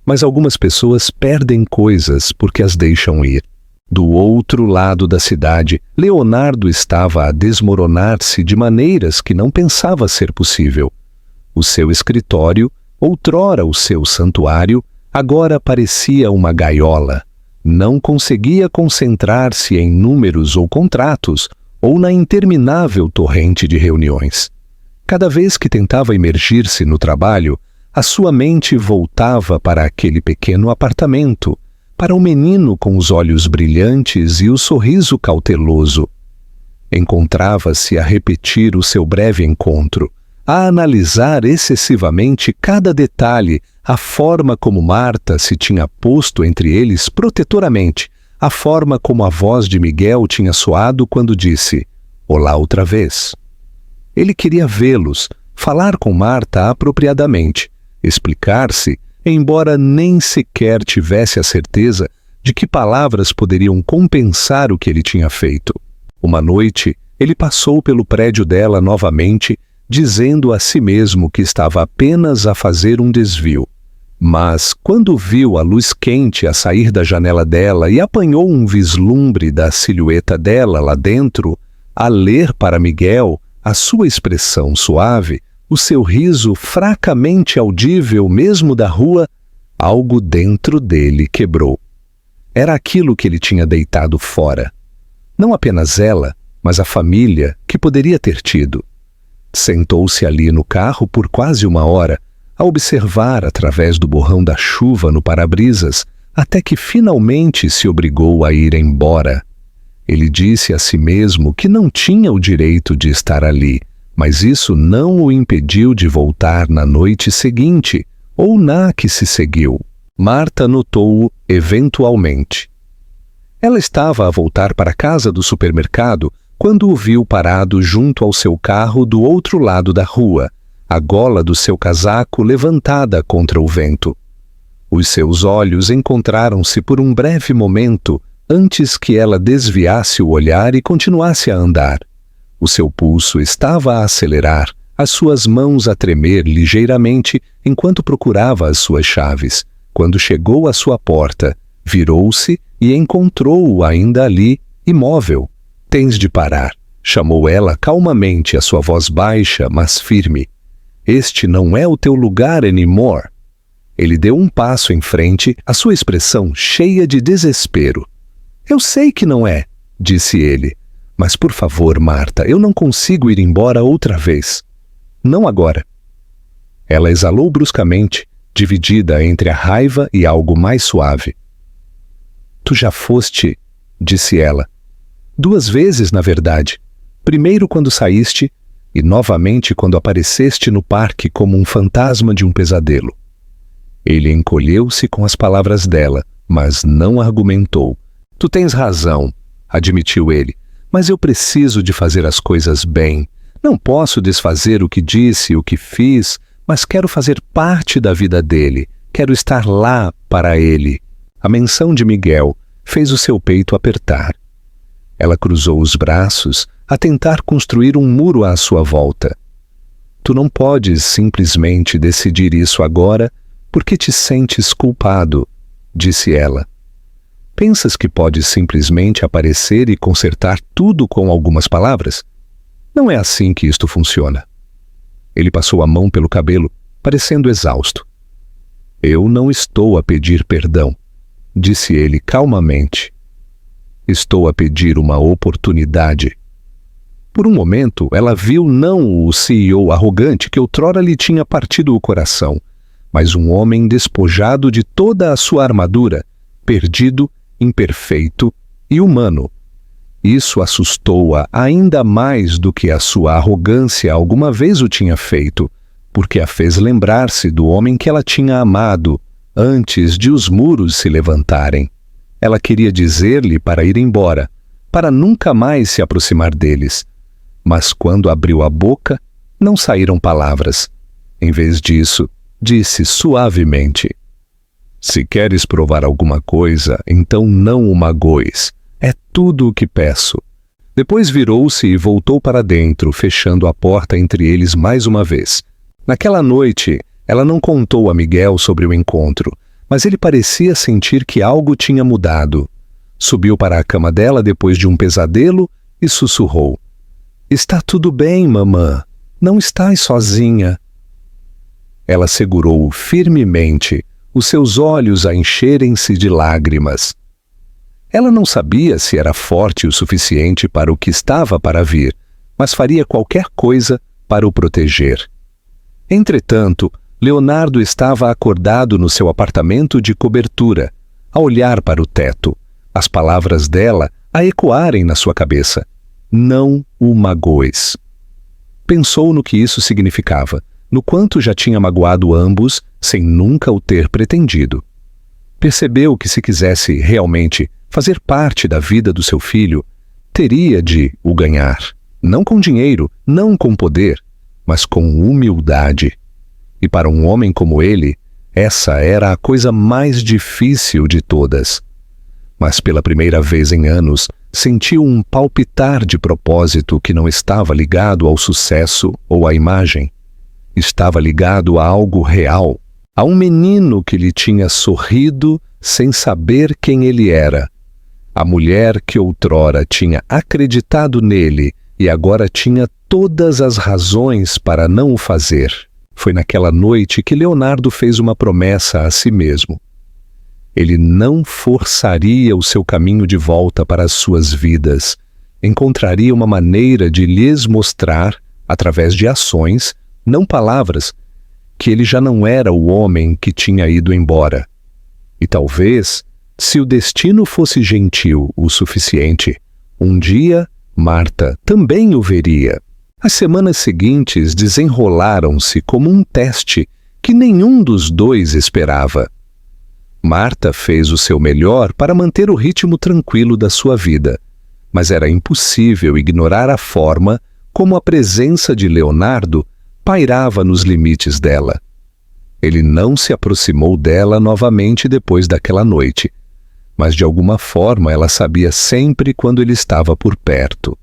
Mas algumas pessoas perdem coisas porque as deixam ir. Do outro lado da cidade, Leonardo estava a desmoronar-se de maneiras que não pensava ser possível. O seu escritório, outrora o seu santuário, agora parecia uma gaiola. Não conseguia concentrar-se em números ou contratos, ou na interminável torrente de reuniões. Cada vez que tentava imergir-se no trabalho, a sua mente voltava para aquele pequeno apartamento, para o menino com os olhos brilhantes e o sorriso cauteloso. Encontrava-se a repetir o seu breve encontro, a analisar excessivamente cada detalhe, a forma como Marta se tinha posto entre eles protetoramente, a forma como a voz de Miguel tinha soado quando disse: "Olá outra vez." Ele queria vê-los, falar com Marta apropriadamente, explicar-se, embora nem sequer tivesse a certeza de que palavras poderiam compensar o que ele tinha feito. Uma noite, ele passou pelo prédio dela novamente, dizendo a si mesmo que estava apenas a fazer um desvio. Mas, quando viu a luz quente a sair da janela dela e apanhou um vislumbre da silhueta dela lá dentro, a ler para Miguel a sua expressão suave, o seu riso fracamente audível mesmo da rua, algo dentro dele quebrou. Era aquilo que ele tinha deitado fora. Não apenas ela, mas a família que poderia ter tido. Sentou-se ali no carro por quase uma hora, a observar através do borrão da chuva no para-brisas, até que finalmente se obrigou a ir embora. Ele disse a si mesmo que não tinha o direito de estar ali, mas isso não o impediu de voltar na noite seguinte, ou na que se seguiu. Marta notou-o eventualmente. Ela estava a voltar para a casa do supermercado quando o viu parado junto ao seu carro do outro lado da rua, a gola do seu casaco levantada contra o vento. Os seus olhos encontraram-se por um breve momento antes que ela desviasse o olhar e continuasse a andar. O seu pulso estava a acelerar, as suas mãos a tremer ligeiramente enquanto procurava as suas chaves. Quando chegou à sua porta, virou-se e encontrou-o ainda ali, imóvel. "Tens de parar", chamou ela calmamente, a sua voz baixa, mas firme. "Este não é o teu lugar anymore." Ele deu um passo em frente, a sua expressão cheia de desespero. "Eu sei que não é", disse ele. "Mas por favor, Marta, eu não consigo ir embora outra vez." "Não agora." Ela exalou bruscamente, dividida entre a raiva e algo mais suave. Tu já foste, disse ela. 2 vezes, na verdade. Primeiro quando saíste e novamente quando apareceste no parque como um fantasma de um pesadelo. Ele encolheu-se com as palavras dela, mas não argumentou. Tu tens razão, admitiu ele, mas eu preciso de fazer as coisas bem. Não posso desfazer o que disse, o que fiz, mas quero fazer parte da vida dele. Quero estar lá para ele. A menção de Miguel fez o seu peito apertar. Ela cruzou os braços a tentar construir um muro à sua volta. Tu não podes simplesmente decidir isso agora porque te sentes culpado, disse ela. Pensas que podes simplesmente aparecer e consertar tudo com algumas palavras? Não é assim que isto funciona. Ele passou a mão pelo cabelo, parecendo exausto. Eu não estou a pedir perdão, disse ele calmamente. Estou a pedir uma oportunidade. Por um momento, ela viu não o CEO arrogante que outrora lhe tinha partido o coração, mas um homem despojado de toda a sua armadura, perdido, imperfeito e humano. Isso assustou-a ainda mais do que a sua arrogância alguma vez o tinha feito, porque a fez lembrar-se do homem que ela tinha amado antes de os muros se levantarem. Ela queria dizer-lhe para ir embora, para nunca mais se aproximar deles. Mas quando abriu a boca, não saíram palavras. Em vez disso, disse suavemente: Se queres provar alguma coisa, então não o magoes. É tudo o que peço. Depois virou-se e voltou para dentro, fechando a porta entre eles mais uma vez. Naquela noite, ela não contou a Miguel sobre o encontro, mas ele parecia sentir que algo tinha mudado. Subiu para a cama dela depois de um pesadelo e sussurrou: Está tudo bem, mamã. Não estás sozinha. Ela segurou-o firmemente, os seus olhos a encherem-se de lágrimas. Ela não sabia se era forte o suficiente para o que estava para vir, mas faria qualquer coisa para o proteger. Entretanto, Leonardo estava acordado no seu apartamento de cobertura, a olhar para o teto, as palavras dela a ecoarem na sua cabeça. Não o magoes. Pensou no que isso significava, no quanto já tinha magoado ambos sem nunca o ter pretendido. Percebeu que se quisesse realmente fazer parte da vida do seu filho, teria de o ganhar, não com dinheiro, não com poder, mas com humildade. E para um homem como ele, essa era a coisa mais difícil de todas. Mas pela primeira vez em anos, sentiu um palpitar de propósito que não estava ligado ao sucesso ou à imagem. Estava ligado a algo real, a um menino que lhe tinha sorrido sem saber quem ele era. A mulher que outrora tinha acreditado nele e agora tinha todas as razões para não o fazer. Foi naquela noite que Leonardo fez uma promessa a si mesmo. Ele não forçaria o seu caminho de volta para as suas vidas. Encontraria uma maneira de lhes mostrar, através de ações, não palavras, que ele já não era o homem que tinha ido embora. E talvez, se o destino fosse gentil o suficiente, um dia Marta também o veria. As semanas seguintes desenrolaram-se como um teste que nenhum dos dois esperava. Marta fez o seu melhor para manter o ritmo tranquilo da sua vida, mas era impossível ignorar a forma como a presença de Leonardo pairava nos limites dela. Ele não se aproximou dela novamente depois daquela noite, mas de alguma forma ela sabia sempre quando ele estava por perto.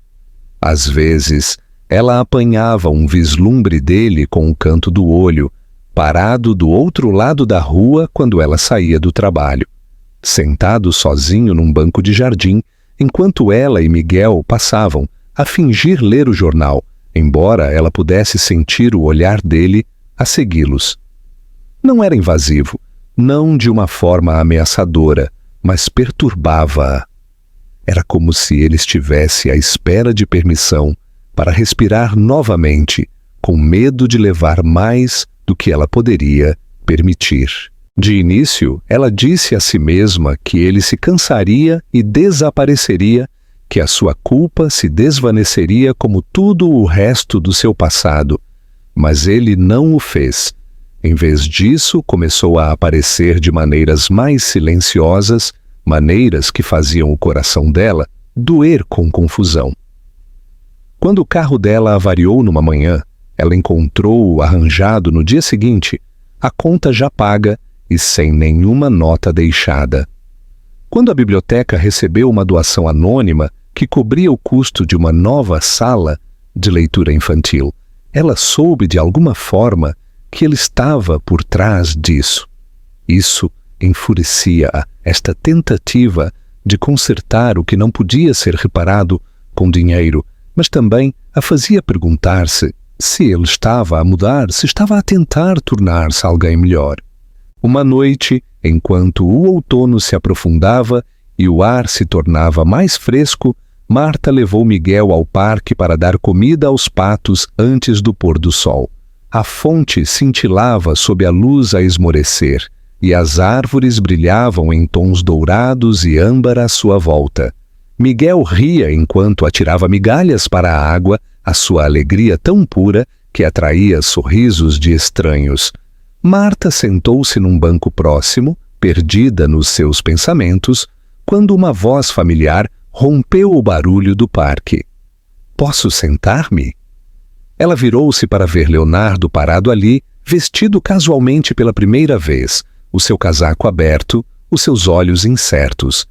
Às vezes, ela apanhava um vislumbre dele com o canto do olho, parado do outro lado da rua quando ela saía do trabalho, sentado sozinho num banco de jardim, enquanto ela e Miguel passavam a fingir ler o jornal, embora ela pudesse sentir o olhar dele a segui-los. Não era invasivo, não de uma forma ameaçadora, mas perturbava-a. Era como se ele estivesse à espera de permissão para respirar novamente, com medo de levar mais do que ela poderia permitir. De início, ela disse a si mesma que ele se cansaria e desapareceria, que a sua culpa se desvaneceria como tudo o resto do seu passado. Mas ele não o fez. Em vez disso, começou a aparecer de maneiras mais silenciosas, maneiras que faziam o coração dela doer com confusão. Quando o carro dela avariou numa manhã, ela encontrou-o arranjado no dia seguinte, a conta já paga e sem nenhuma nota deixada. Quando a biblioteca recebeu uma doação anônima que cobria o custo de uma nova sala de leitura infantil, ela soube de alguma forma que ele estava por trás disso. Isso enfurecia-a, esta tentativa de consertar o que não podia ser reparado com dinheiro, mas também a fazia perguntar-se se ele estava a mudar, se estava a tentar tornar-se alguém melhor. Uma noite, enquanto o outono se aprofundava e o ar se tornava mais fresco, Marta levou Miguel ao parque para dar comida aos patos antes do pôr do sol. A fonte cintilava sob a luz a esmorecer, e as árvores brilhavam em tons dourados e âmbar à sua volta. Miguel ria enquanto atirava migalhas para a água, a sua alegria tão pura que atraía sorrisos de estranhos. Marta sentou-se num banco próximo, perdida nos seus pensamentos, quando uma voz familiar rompeu o barulho do parque. "Posso sentar-me?" Ela virou-se para ver Leonardo parado ali, vestido casualmente pela primeira vez, o seu casaco aberto, os seus olhos incertos.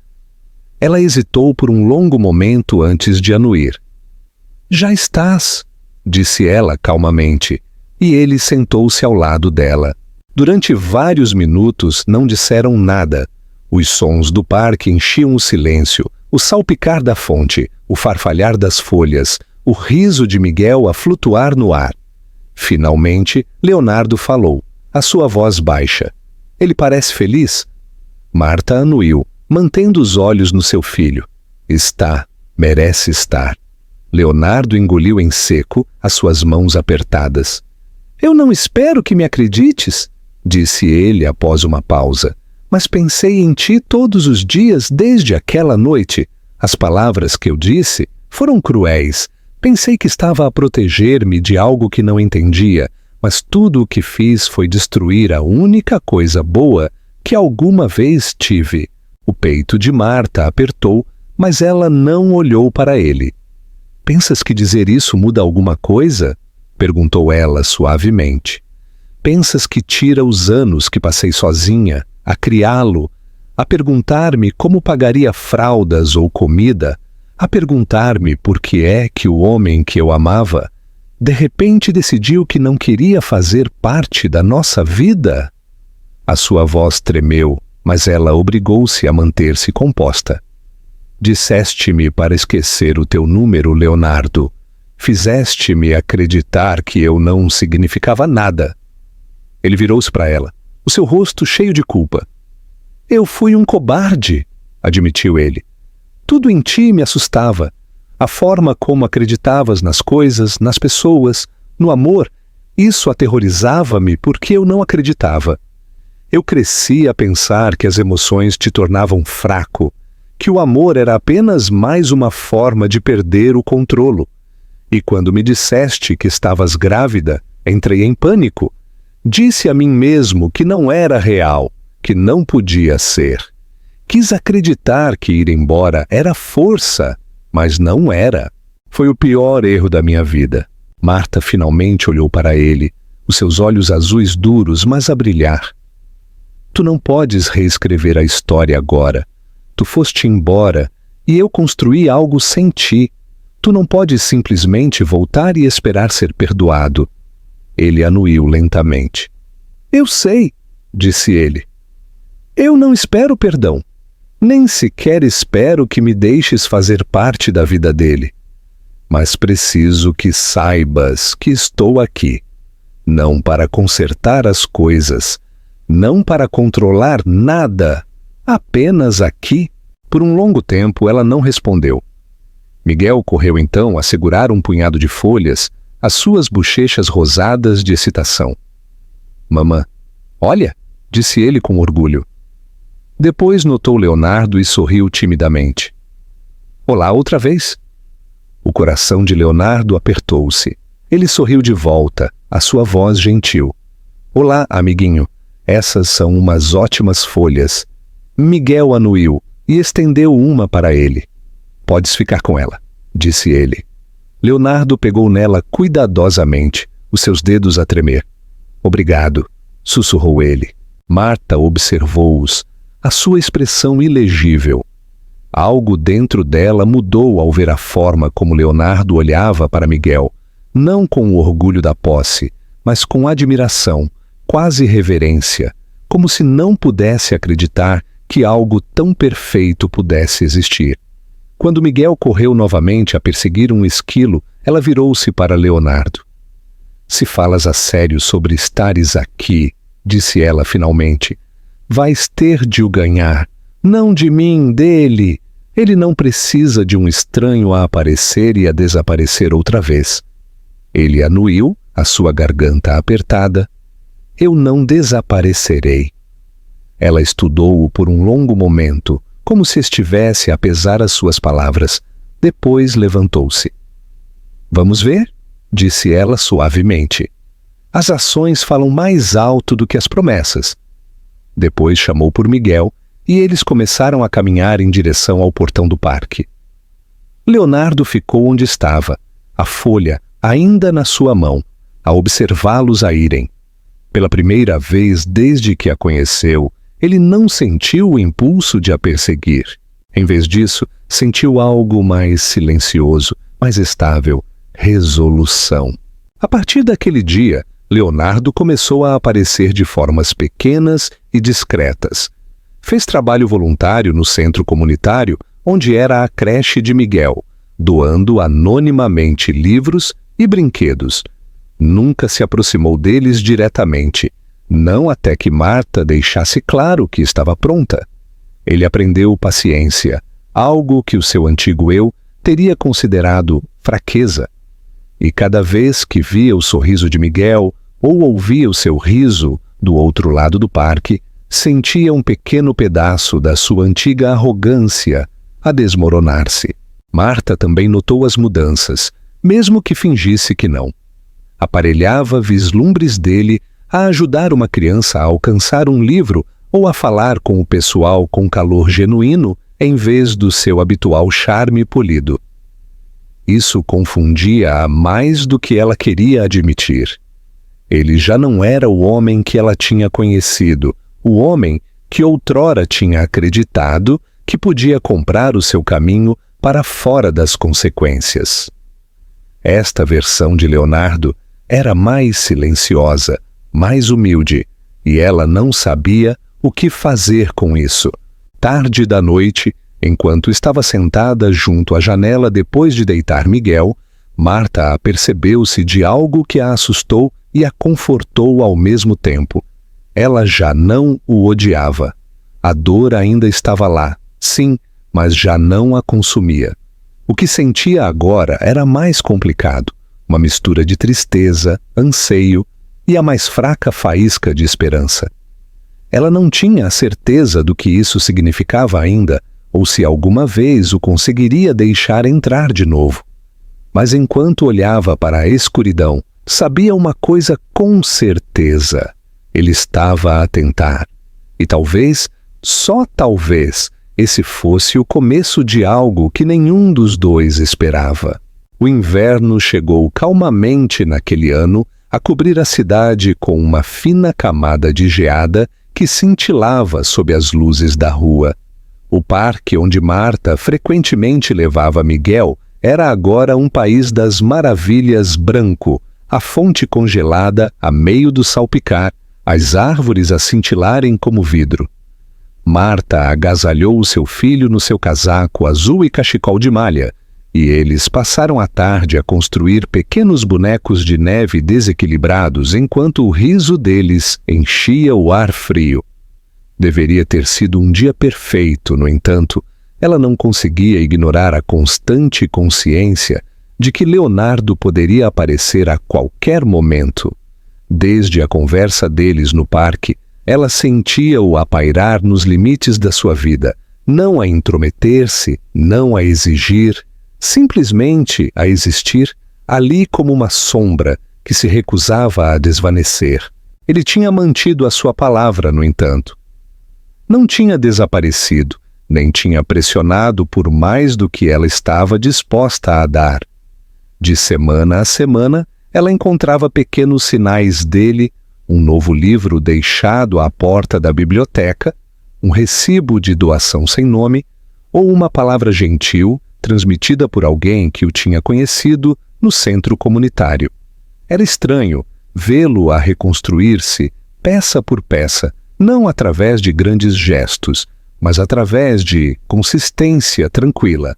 Ela hesitou por um longo momento antes de anuir. "Já estás", disse ela calmamente, e ele sentou-se ao lado dela. Durante vários minutos não disseram nada. Os sons do parque enchiam o silêncio, o salpicar da fonte, o farfalhar das folhas, o riso de Miguel a flutuar no ar. Finalmente, Leonardo falou, a sua voz baixa. "Ele parece feliz?" Marta anuiu, mantendo os olhos no seu filho. "Está, merece estar." Leonardo engoliu em seco, as suas mãos apertadas. "Eu não espero que me acredites", disse ele após uma pausa. "Mas pensei em ti todos os dias desde aquela noite. As palavras que eu disse foram cruéis. Pensei que estava a proteger-me de algo que não entendia, mas tudo o que fiz foi destruir a única coisa boa que alguma vez tive." O peito de Marta apertou, mas ela não olhou para ele. "Pensas que dizer isso muda alguma coisa?" perguntou ela suavemente. "Pensas que tira os anos que passei sozinha, a criá-lo, a perguntar-me como pagaria fraldas ou comida, a perguntar-me por que é que o homem que eu amava, de repente decidiu que não queria fazer parte da nossa vida?" A sua voz tremeu, mas ela obrigou-se a manter-se composta. "Disseste-me para esquecer o teu número, Leonardo. Fizeste-me acreditar que eu não significava nada." Ele virou-se para ela, o seu rosto cheio de culpa. "Eu fui um cobarde", admitiu ele. "Tudo em ti me assustava. A forma como acreditavas nas coisas, nas pessoas, no amor, isso aterrorizava-me porque eu não acreditava. Eu cresci a pensar que as emoções te tornavam fraco, que o amor era apenas mais uma forma de perder o controle. E quando me disseste que estavas grávida, entrei em pânico. Disse a mim mesmo que não era real, que não podia ser. Quis acreditar que ir embora era força, mas não era. Foi o pior erro da minha vida." Marta finalmente olhou para ele, os seus olhos azuis duros, mas a brilhar. "Tu não podes reescrever a história agora. Tu foste embora e eu construí algo sem ti. Tu não podes simplesmente voltar e esperar ser perdoado." Ele anuiu lentamente. "Eu sei", disse ele. "Eu não espero perdão. Nem sequer espero que me deixes fazer parte da vida dele. Mas preciso que saibas que estou aqui, não para consertar as coisas, não para controlar nada, apenas aqui." Por um longo tempo ela não respondeu. Miguel correu então a segurar um punhado de folhas, as suas bochechas rosadas de excitação. Mamã. Olha, disse ele com orgulho. Depois notou Leonardo e sorriu timidamente. Olá outra vez. O coração de Leonardo apertou-se. Ele sorriu de volta, a sua voz gentil. Olá, amiguinho. Essas são umas ótimas folhas. Miguel anuiu e estendeu uma para ele. Podes ficar com ela, disse ele. Leonardo pegou nela cuidadosamente, os seus dedos a tremer. Obrigado, sussurrou ele. Marta observou-os, a sua expressão ilegível. Algo dentro dela mudou ao ver a forma como Leonardo olhava para Miguel, não com o orgulho da posse, mas com admiração, quase reverência, como se não pudesse acreditar que algo tão perfeito pudesse existir. Quando Miguel correu novamente a perseguir um esquilo, ela virou-se para Leonardo. Se falas a sério sobre estares aqui, disse ela finalmente, vais ter de o ganhar, não de mim, dele. Ele não precisa de um estranho a aparecer e a desaparecer outra vez. Ele anuiu, a sua garganta apertada. Eu não desaparecerei. Ela estudou-o por um longo momento, como se estivesse a pesar as suas palavras. Depois levantou-se. Vamos ver? Disse ela suavemente. As ações falam mais alto do que as promessas. Depois chamou por Miguel e eles começaram a caminhar em direção ao portão do parque. Leonardo ficou onde estava, a folha ainda na sua mão, a observá-los a irem. Pela primeira vez desde que a conheceu, ele não sentiu o impulso de a perseguir. Em vez disso, sentiu algo mais silencioso, mais estável, resolução. A partir daquele dia, Leonardo começou a aparecer de formas pequenas e discretas. Fez trabalho voluntário no centro comunitário, onde era a creche de Miguel, doando anonimamente livros e brinquedos. Nunca se aproximou deles diretamente, não até que Marta deixasse claro que estava pronta. Ele aprendeu paciência, algo que o seu antigo eu teria considerado fraqueza. E cada vez que via o sorriso de Miguel ou ouvia o seu riso do outro lado do parque, sentia um pequeno pedaço da sua antiga arrogância a desmoronar-se. Marta também notou as mudanças, mesmo que fingisse que não. Aparelhava vislumbres dele a ajudar uma criança a alcançar um livro ou a falar com o pessoal com calor genuíno em vez do seu habitual charme polido. Isso confundia-a mais do que ela queria admitir. Ele já não era o homem que ela tinha conhecido, o homem que outrora tinha acreditado que podia comprar o seu caminho para fora das consequências. Esta versão de Leonardo era mais silenciosa, mais humilde, e ela não sabia o que fazer com isso. Tarde da noite, enquanto estava sentada junto à janela depois de deitar Miguel, Marta apercebeu-se de algo que a assustou e a confortou ao mesmo tempo. Ela já não o odiava. A dor ainda estava lá, sim, mas já não a consumia. O que sentia agora era mais complicado, uma mistura de tristeza, anseio e a mais fraca faísca de esperança. Ela não tinha a certeza do que isso significava ainda, ou se alguma vez o conseguiria deixar entrar de novo. Mas enquanto olhava para a escuridão, sabia uma coisa com certeza. Ele estava a tentar. E talvez, só talvez, esse fosse o começo de algo que nenhum dos dois esperava. O inverno chegou calmamente naquele ano a cobrir a cidade com uma fina camada de geada que cintilava sob as luzes da rua. O parque onde Marta frequentemente levava Miguel era agora um país das maravilhas branco, a fonte congelada a meio do salpicar, as árvores a cintilarem como vidro. Marta agasalhou o seu filho no seu casaco azul e cachecol de malha, e eles passaram a tarde a construir pequenos bonecos de neve desequilibrados enquanto o riso deles enchia o ar frio. Deveria ter sido um dia perfeito, no entanto, ela não conseguia ignorar a constante consciência de que Leonardo poderia aparecer a qualquer momento. Desde a conversa deles no parque, ela sentia-o a pairar nos limites da sua vida, não a intrometer-se, não a exigir, simplesmente a existir ali como uma sombra que se recusava a desvanecer. Ele tinha mantido a sua palavra, no entanto. Não tinha desaparecido, nem tinha pressionado por mais do que ela estava disposta a dar. De semana a semana, ela encontrava pequenos sinais dele, um novo livro deixado à porta da biblioteca, um recibo de doação sem nome, ou uma palavra gentil transmitida por alguém que o tinha conhecido no centro comunitário. Era estranho vê-lo a reconstruir-se, peça por peça, não através de grandes gestos, mas através de consistência tranquila.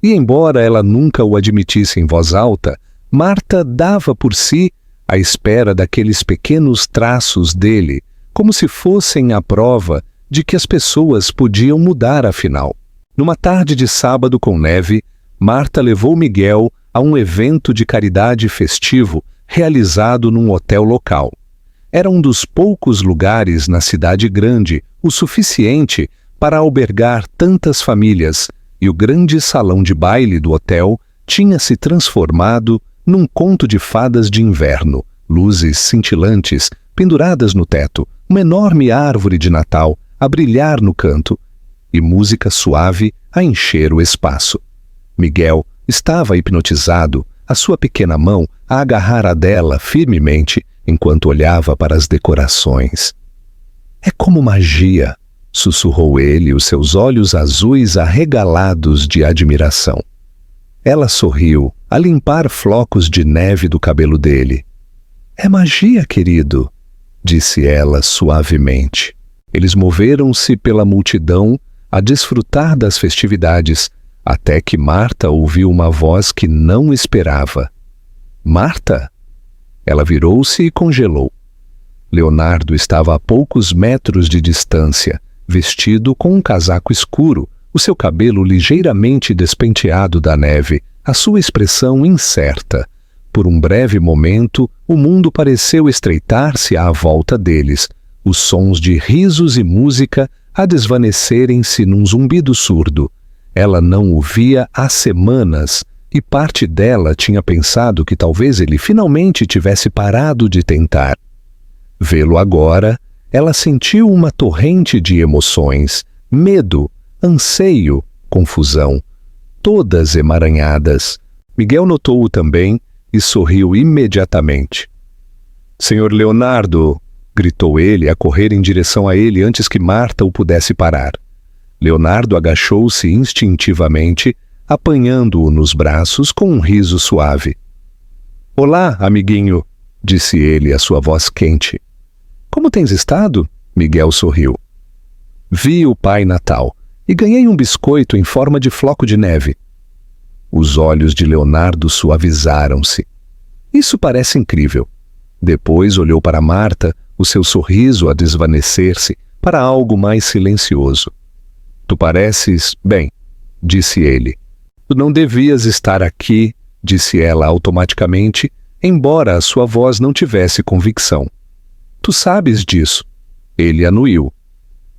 E embora ela nunca o admitisse em voz alta, Marta dava por si à espera daqueles pequenos traços dele, como se fossem a prova de que as pessoas podiam mudar afinal. Numa tarde de sábado com neve, Marta levou Miguel a um evento de caridade festivo realizado num hotel local. Era um dos poucos lugares na cidade grande o suficiente para albergar tantas famílias, e o grande salão de baile do hotel tinha se transformado num conto de fadas de inverno, luzes cintilantes penduradas no teto, uma enorme árvore de Natal a brilhar no canto e música suave a encher o espaço. Miguel estava hipnotizado, a sua pequena mão a agarrar a dela firmemente enquanto olhava para as decorações. É como magia, sussurrou ele, os seus olhos azuis arregalados de admiração. Ela sorriu, a limpar flocos de neve do cabelo dele. É magia, querido, disse ela suavemente. Eles moveram-se pela multidão a desfrutar das festividades, até que Marta ouviu uma voz que não esperava. Marta? Ela virou-se e congelou. Leonardo estava a poucos metros de distância, vestido com um casaco escuro, o seu cabelo ligeiramente despenteado da neve, a sua expressão incerta. Por um breve momento, o mundo pareceu estreitar-se à volta deles, os sons de risos e música a desvanecerem-se num zumbido surdo. Ela não o via há semanas, e parte dela tinha pensado que talvez ele finalmente tivesse parado de tentar. Vê-lo agora, ela sentiu uma torrente de emoções, medo, anseio, confusão, todas emaranhadas. Miguel notou-o também e sorriu imediatamente. «Senhor Leonardo!» gritou ele a correr em direção a ele antes que Marta o pudesse parar. Leonardo agachou-se instintivamente, apanhando-o nos braços com um riso suave. «Olá, amiguinho!» disse ele, a sua voz quente. «Como tens estado?» Miguel sorriu. «Vi o Pai Natal e ganhei um biscoito em forma de floco de neve.» Os olhos de Leonardo suavizaram-se. «Isso parece incrível.» Depois olhou para Marta, o seu sorriso a desvanecer-se para algo mais silencioso. «Tu pareces bem», disse ele. «Tu não devias estar aqui», disse ela automaticamente, embora a sua voz não tivesse convicção. «Tu sabes disso.» Ele anuiu.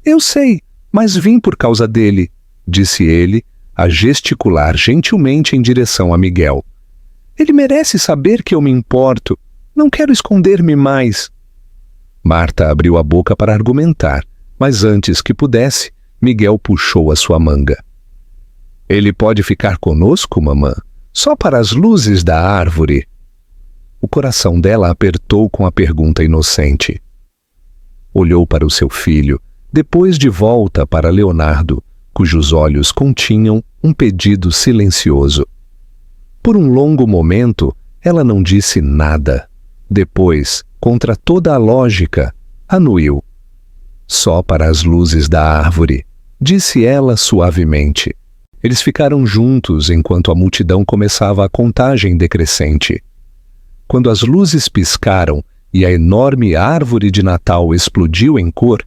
«Eu sei, mas vim por causa dele», disse ele, a gesticular gentilmente em direção a Miguel. «Ele merece saber que eu me importo. Não quero esconder-me mais.» Marta abriu a boca para argumentar, mas antes que pudesse, Miguel puxou a sua manga. «Ele pode ficar conosco, mamã? Só para as luzes da árvore?» O coração dela apertou com a pergunta inocente. Olhou para o seu filho, depois de volta para Leonardo, cujos olhos continham um pedido silencioso. Por um longo momento, ela não disse nada. Depois, contra toda a lógica, anuiu. «Só para as luzes da árvore», disse ela suavemente. Eles ficaram juntos enquanto a multidão começava a contagem decrescente. Quando as luzes piscaram e a enorme árvore de Natal explodiu em cor,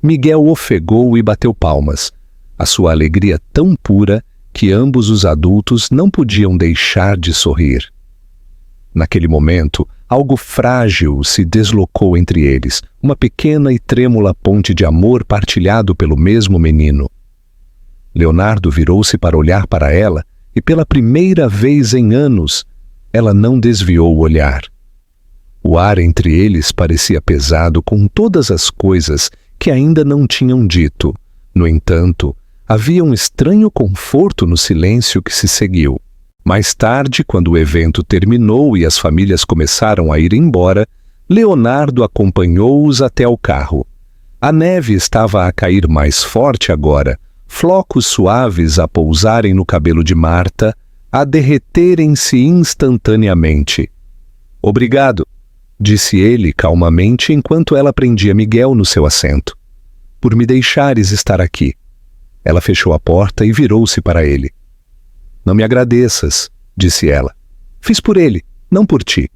Miguel ofegou e bateu palmas, a sua alegria tão pura que ambos os adultos não podiam deixar de sorrir. Naquele momento, algo frágil se deslocou entre eles, uma pequena e trêmula ponte de amor partilhado pelo mesmo menino. Leonardo virou-se para olhar para ela e, pela primeira vez em anos, ela não desviou o olhar. O ar entre eles parecia pesado com todas as coisas que ainda não tinham dito. No entanto, havia um estranho conforto no silêncio que se seguiu. Mais tarde, quando o evento terminou e as famílias começaram a ir embora, Leonardo acompanhou-os até ao carro. A neve estava a cair mais forte agora, flocos suaves a pousarem no cabelo de Marta, a derreterem-se instantaneamente. "Obrigado", disse ele calmamente enquanto ela prendia Miguel no seu assento. "Por me deixares estar aqui." Ela fechou a porta e virou-se para ele. "Não me agradeças", disse ela. "Fiz por ele, não por ti."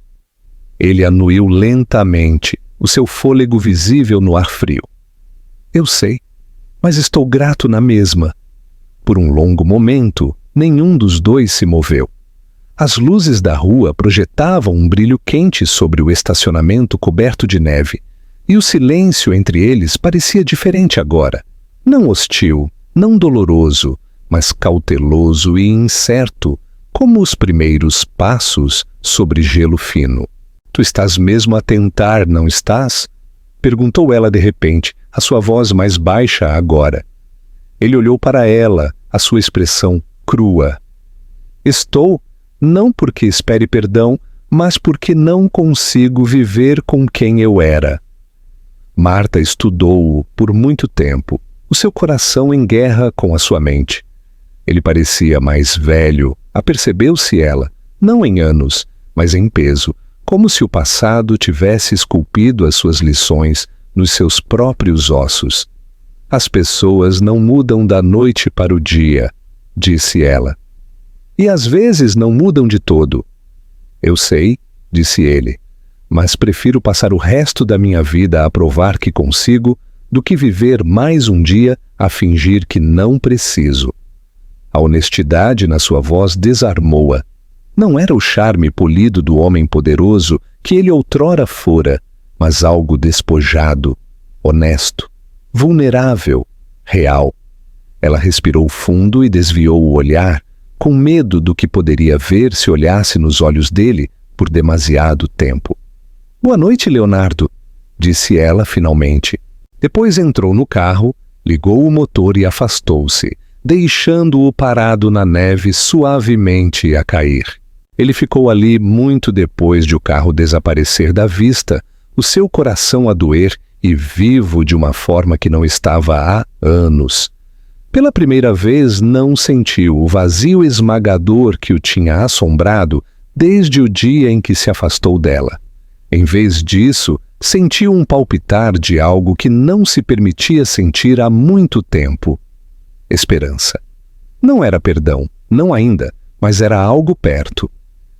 Ele anuiu lentamente, o seu fôlego visível no ar frio. "Eu sei, mas estou grato na mesma." Por um longo momento, nenhum dos dois se moveu. As luzes da rua projetavam um brilho quente sobre o estacionamento coberto de neve, e o silêncio entre eles parecia diferente agora. Não hostil, não doloroso, mas cauteloso e incerto, como os primeiros passos sobre gelo fino. "Tu estás mesmo a tentar, não estás?" perguntou ela de repente, a sua voz mais baixa agora. Ele olhou para ela, a sua expressão crua. "Estou, não porque espere perdão, mas porque não consigo viver com quem eu era." Marta estudou-o por muito tempo, o seu coração em guerra com a sua mente. Ele parecia mais velho, apercebeu-se ela, não em anos, mas em peso, como se o passado tivesse esculpido as suas lições nos seus próprios ossos. "As pessoas não mudam da noite para o dia", disse ela. "E às vezes não mudam de todo." "Eu sei", disse ele, "mas prefiro passar o resto da minha vida a provar que consigo do que viver mais um dia a fingir que não preciso." A honestidade na sua voz desarmou-a. Não era o charme polido do homem poderoso que ele outrora fora, mas algo despojado, honesto, vulnerável, real. Ela respirou fundo e desviou o olhar, com medo do que poderia ver se olhasse nos olhos dele por demasiado tempo. "Boa noite, Leonardo", disse ela finalmente. Depois entrou no carro, ligou o motor e afastou-se, deixando-o parado na neve suavemente a cair. Ele ficou ali muito depois de o carro desaparecer da vista, o seu coração a doer e vivo de uma forma que não estava há anos. Pela primeira vez não sentiu o vazio esmagador que o tinha assombrado desde o dia em que se afastou dela. Em vez disso, sentiu um palpitar de algo que não se permitia sentir há muito tempo. Esperança. Não era perdão, não ainda, mas era algo perto.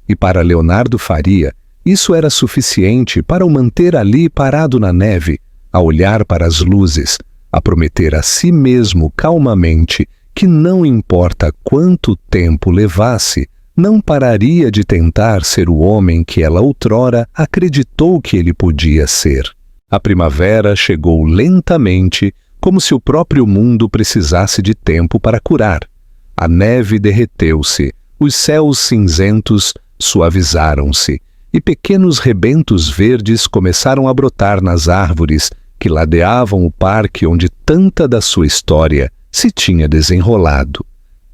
E para Leonardo Faria, isso era suficiente para o manter ali parado na neve, a olhar para as luzes, a prometer a si mesmo calmamente que não importa quanto tempo levasse, não pararia de tentar ser o homem que ela outrora acreditou que ele podia ser. A primavera chegou lentamente, como se o próprio mundo precisasse de tempo para curar. A neve derreteu-se, os céus cinzentos suavizaram-se, e pequenos rebentos verdes começaram a brotar nas árvores que ladeavam o parque onde tanta da sua história se tinha desenrolado.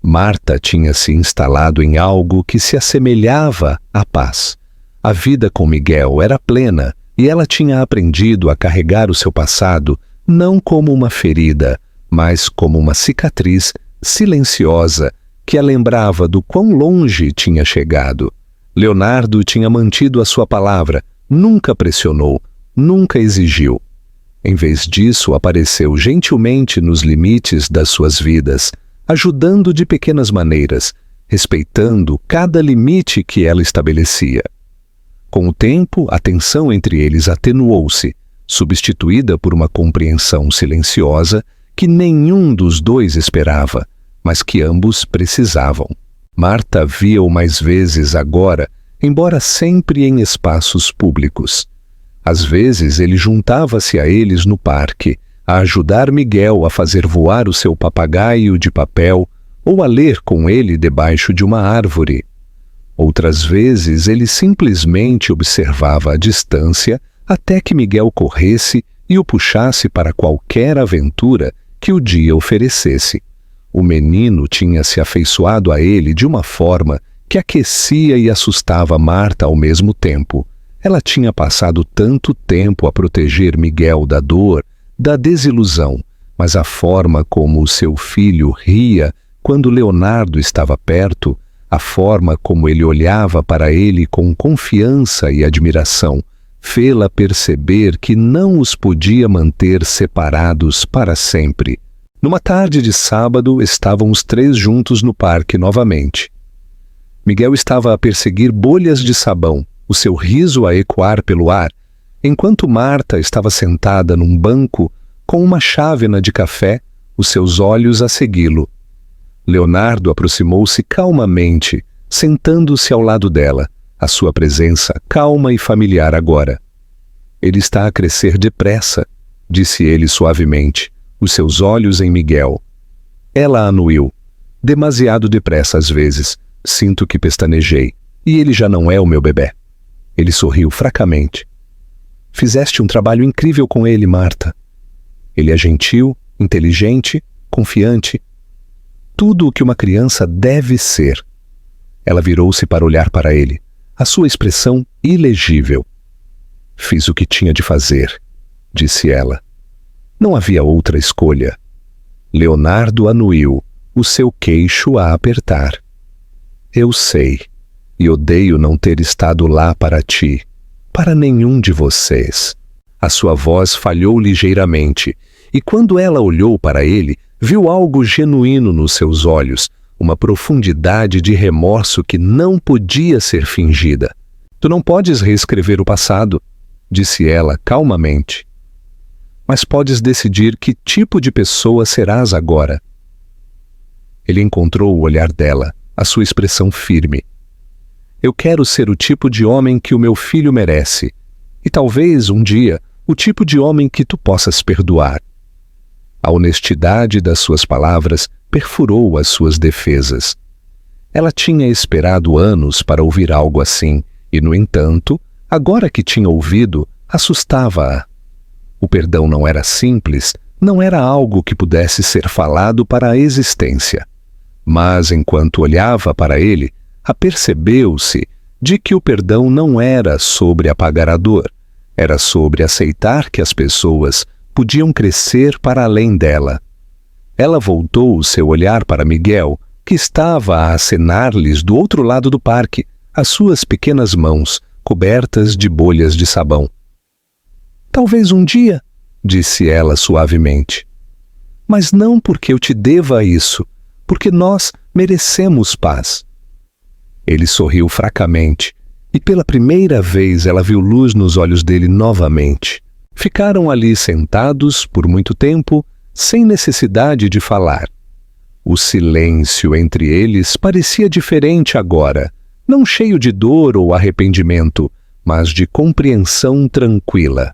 Marta tinha se instalado em algo que se assemelhava à paz. A vida com Miguel era plena e ela tinha aprendido a carregar o seu passado não como uma ferida, mas como uma cicatriz silenciosa que a lembrava do quão longe tinha chegado. Leonardo tinha mantido a sua palavra, nunca pressionou, nunca exigiu. Em vez disso, apareceu gentilmente nos limites das suas vidas, ajudando de pequenas maneiras, respeitando cada limite que ela estabelecia. Com o tempo, a tensão entre eles atenuou-se, substituída por uma compreensão silenciosa que nenhum dos dois esperava, mas que ambos precisavam. Marta via-o mais vezes agora embora sempre em espaços públicos. Às vezes ele juntava-se a eles no parque, a ajudar Miguel a fazer voar o seu papagaio de papel ou a ler com ele debaixo de uma árvore. Outras vezes ele simplesmente observava à distância até que Miguel corresse e o puxasse para qualquer aventura que o dia oferecesse. O menino tinha se afeiçoado a ele de uma forma que aquecia e assustava Marta ao mesmo tempo. Ela tinha passado tanto tempo a proteger Miguel da dor, da desilusão, mas a forma como o seu filho ria quando Leonardo estava perto, a forma como ele olhava para ele com confiança e admiração, fê-la perceber que não os podia manter separados para sempre. Numa tarde de sábado, estavam os três juntos no parque novamente. Miguel estava a perseguir bolhas de sabão, o seu riso a ecoar pelo ar, enquanto Marta estava sentada num banco com uma chávena de café, os seus olhos a segui-lo. Leonardo aproximou-se calmamente, sentando-se ao lado dela, a sua presença calma e familiar agora. Ele está a crescer depressa, disse ele suavemente, os seus olhos em Miguel. Ela anuiu. Demasiado depressa às vezes. Sinto que pestanejei. E ele já não é o meu bebê. Ele sorriu fracamente. Fizeste um trabalho incrível com ele, Marta. Ele é gentil, inteligente, confiante. Tudo o que uma criança deve ser. Ela virou-se para olhar para ele, a sua expressão ilegível. Fiz o que tinha de fazer, disse ela. Não havia outra escolha. Leonardo anuiu, o seu queixo a apertar. Eu sei, e odeio não ter estado lá para ti, para nenhum de vocês. A sua voz falhou ligeiramente, e quando ela olhou para ele, viu algo genuíno nos seus olhos, uma profundidade de remorso que não podia ser fingida. Tu não podes reescrever o passado, disse ela calmamente. Mas podes decidir que tipo de pessoa serás agora. Ele encontrou o olhar dela, a sua expressão firme. Eu quero ser o tipo de homem que o meu filho merece, e talvez, um dia, o tipo de homem que tu possas perdoar. A honestidade das suas palavras perfurou as suas defesas. Ela tinha esperado anos para ouvir algo assim, e, no entanto, agora que tinha ouvido, assustava-a. O perdão não era simples, não era algo que pudesse ser falado para a existência. Mas, enquanto olhava para ele, apercebeu-se de que o perdão não era sobre apagar a dor, era sobre aceitar que as pessoas podiam crescer para além dela. Ela voltou o seu olhar para Miguel, que estava a acenar-lhes do outro lado do parque, as suas pequenas mãos, cobertas de bolhas de sabão. Talvez um dia, disse ela suavemente. Mas não porque eu te deva isso, porque nós merecemos paz. Ele sorriu fracamente, e pela primeira vez ela viu luz nos olhos dele novamente. Ficaram ali sentados por muito tempo, sem necessidade de falar. O silêncio entre eles parecia diferente agora, não cheio de dor ou arrependimento, mas de compreensão tranquila.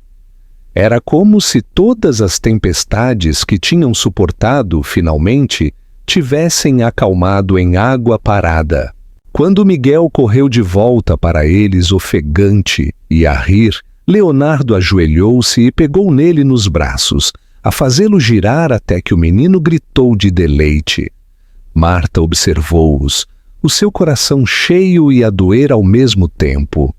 Era como se todas as tempestades que tinham suportado, finalmente, tivessem acalmado em água parada. Quando Miguel correu de volta para eles ofegante e a rir, Leonardo ajoelhou-se e pegou nele nos braços, a fazê-lo girar até que o menino gritou de deleite. Marta observou-os, o seu coração cheio e a doer ao mesmo tempo.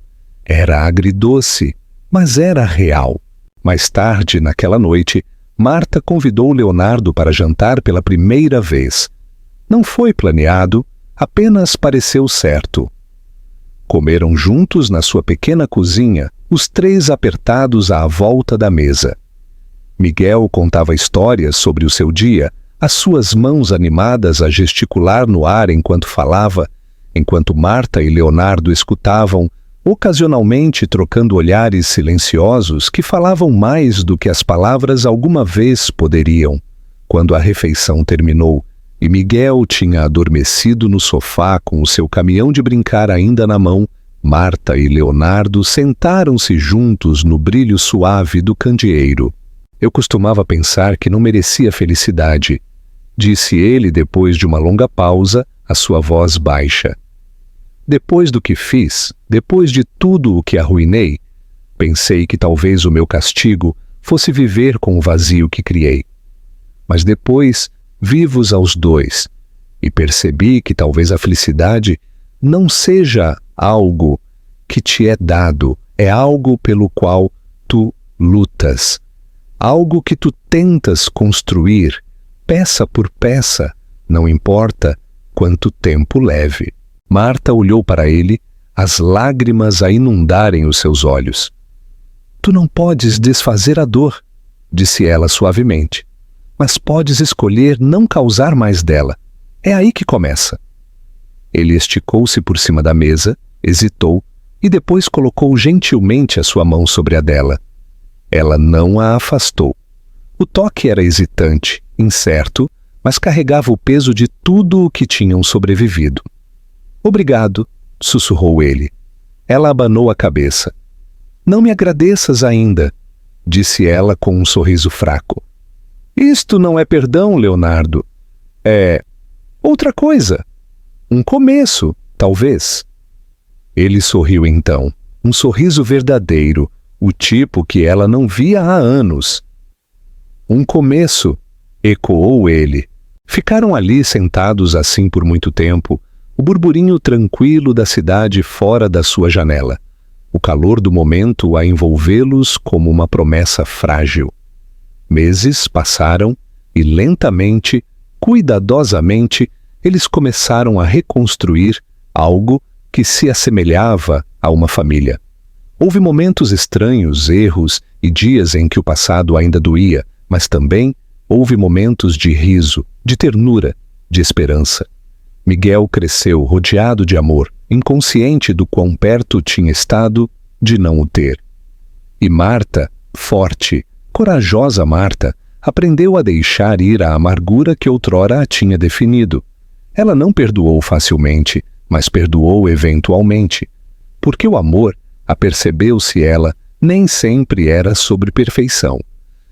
Era agridoce, mas era real. Mais tarde, naquela noite, Marta convidou Leonardo para jantar pela primeira vez. Não foi planeado, apenas pareceu certo. Comeram juntos na sua pequena cozinha, os três apertados à volta da mesa. Miguel contava histórias sobre o seu dia, as suas mãos animadas a gesticular no ar enquanto falava, enquanto Marta e Leonardo escutavam, ocasionalmente trocando olhares silenciosos que falavam mais do que as palavras alguma vez poderiam. Quando a refeição terminou e Miguel tinha adormecido no sofá com o seu caminhão de brincar ainda na mão, Marta e Leonardo sentaram-se juntos no brilho suave do candeeiro. Eu costumava pensar que não merecia felicidade, disse ele depois de uma longa pausa, a sua voz baixa. Depois do que fiz, depois de tudo o que arruinei, pensei que talvez o meu castigo fosse viver com o vazio que criei. Mas depois vi-vos aos dois e percebi que talvez a felicidade não seja algo que te é dado, é algo pelo qual tu lutas, algo que tu tentas construir, peça por peça, não importa quanto tempo leve. Marta olhou para ele, as lágrimas a inundarem os seus olhos. Tu não podes desfazer a dor, disse ela suavemente, mas podes escolher não causar mais dela. É aí que começa. Ele esticou-se por cima da mesa, hesitou e depois colocou gentilmente a sua mão sobre a dela. Ela não a afastou. O toque era hesitante, incerto, mas carregava o peso de tudo o que tinham sobrevivido. Obrigado, sussurrou ele. Ela abanou a cabeça. Não me agradeças ainda, disse ela com um sorriso fraco. Isto não é perdão, Leonardo. É outra coisa. Um começo, talvez. Ele sorriu então, um sorriso verdadeiro, o tipo que ela não via há anos. Um começo, ecoou ele. Ficaram ali sentados assim por muito tempo, o burburinho tranquilo da cidade fora da sua janela, o calor do momento a envolvê-los como uma promessa frágil. Meses passaram e lentamente, cuidadosamente, eles começaram a reconstruir algo que se assemelhava a uma família. Houve momentos estranhos, erros e dias em que o passado ainda doía, mas também houve momentos de riso, de ternura, de esperança. Miguel cresceu rodeado de amor, inconsciente do quão perto tinha estado de não o ter. E Marta, forte, corajosa Marta, aprendeu a deixar ir a amargura que outrora a tinha definido. Ela não perdoou facilmente, mas perdoou eventualmente, porque o amor, apercebeu-se ela, nem sempre era sobre perfeição.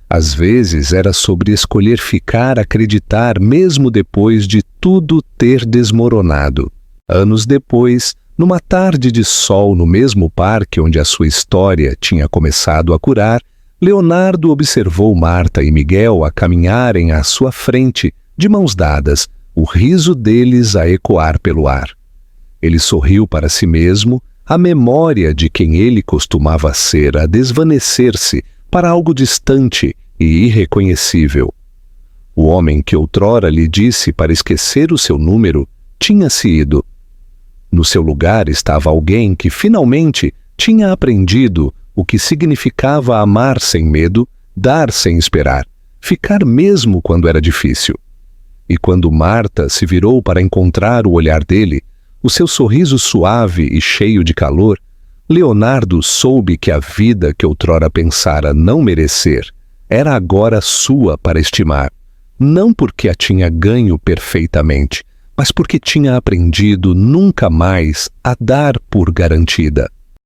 Às vezes era sobre escolher ficar, acreditar, mesmo depois de tudo ter desmoronado. Anos depois, numa tarde de sol no mesmo parque onde a sua história tinha começado a curar, Leonardo observou Marta e Miguel a caminharem à sua frente, de mãos dadas, o riso deles a ecoar pelo ar. Ele sorriu para si mesmo, a memória de quem ele costumava ser a desvanecer-se para algo distante e irreconhecível. O homem que outrora lhe disse para esquecer o seu número tinha-se ido. No seu lugar estava alguém que finalmente tinha aprendido o que significava amar sem medo, dar sem esperar, ficar mesmo quando era difícil. E quando Marta se virou para encontrar o olhar dele, o seu sorriso suave e cheio de calor, Leonardo soube que a vida que outrora pensara não merecer era agora sua para estimar, não porque a tinha ganho perfeitamente, mas porque tinha aprendido nunca mais a dar por garantida.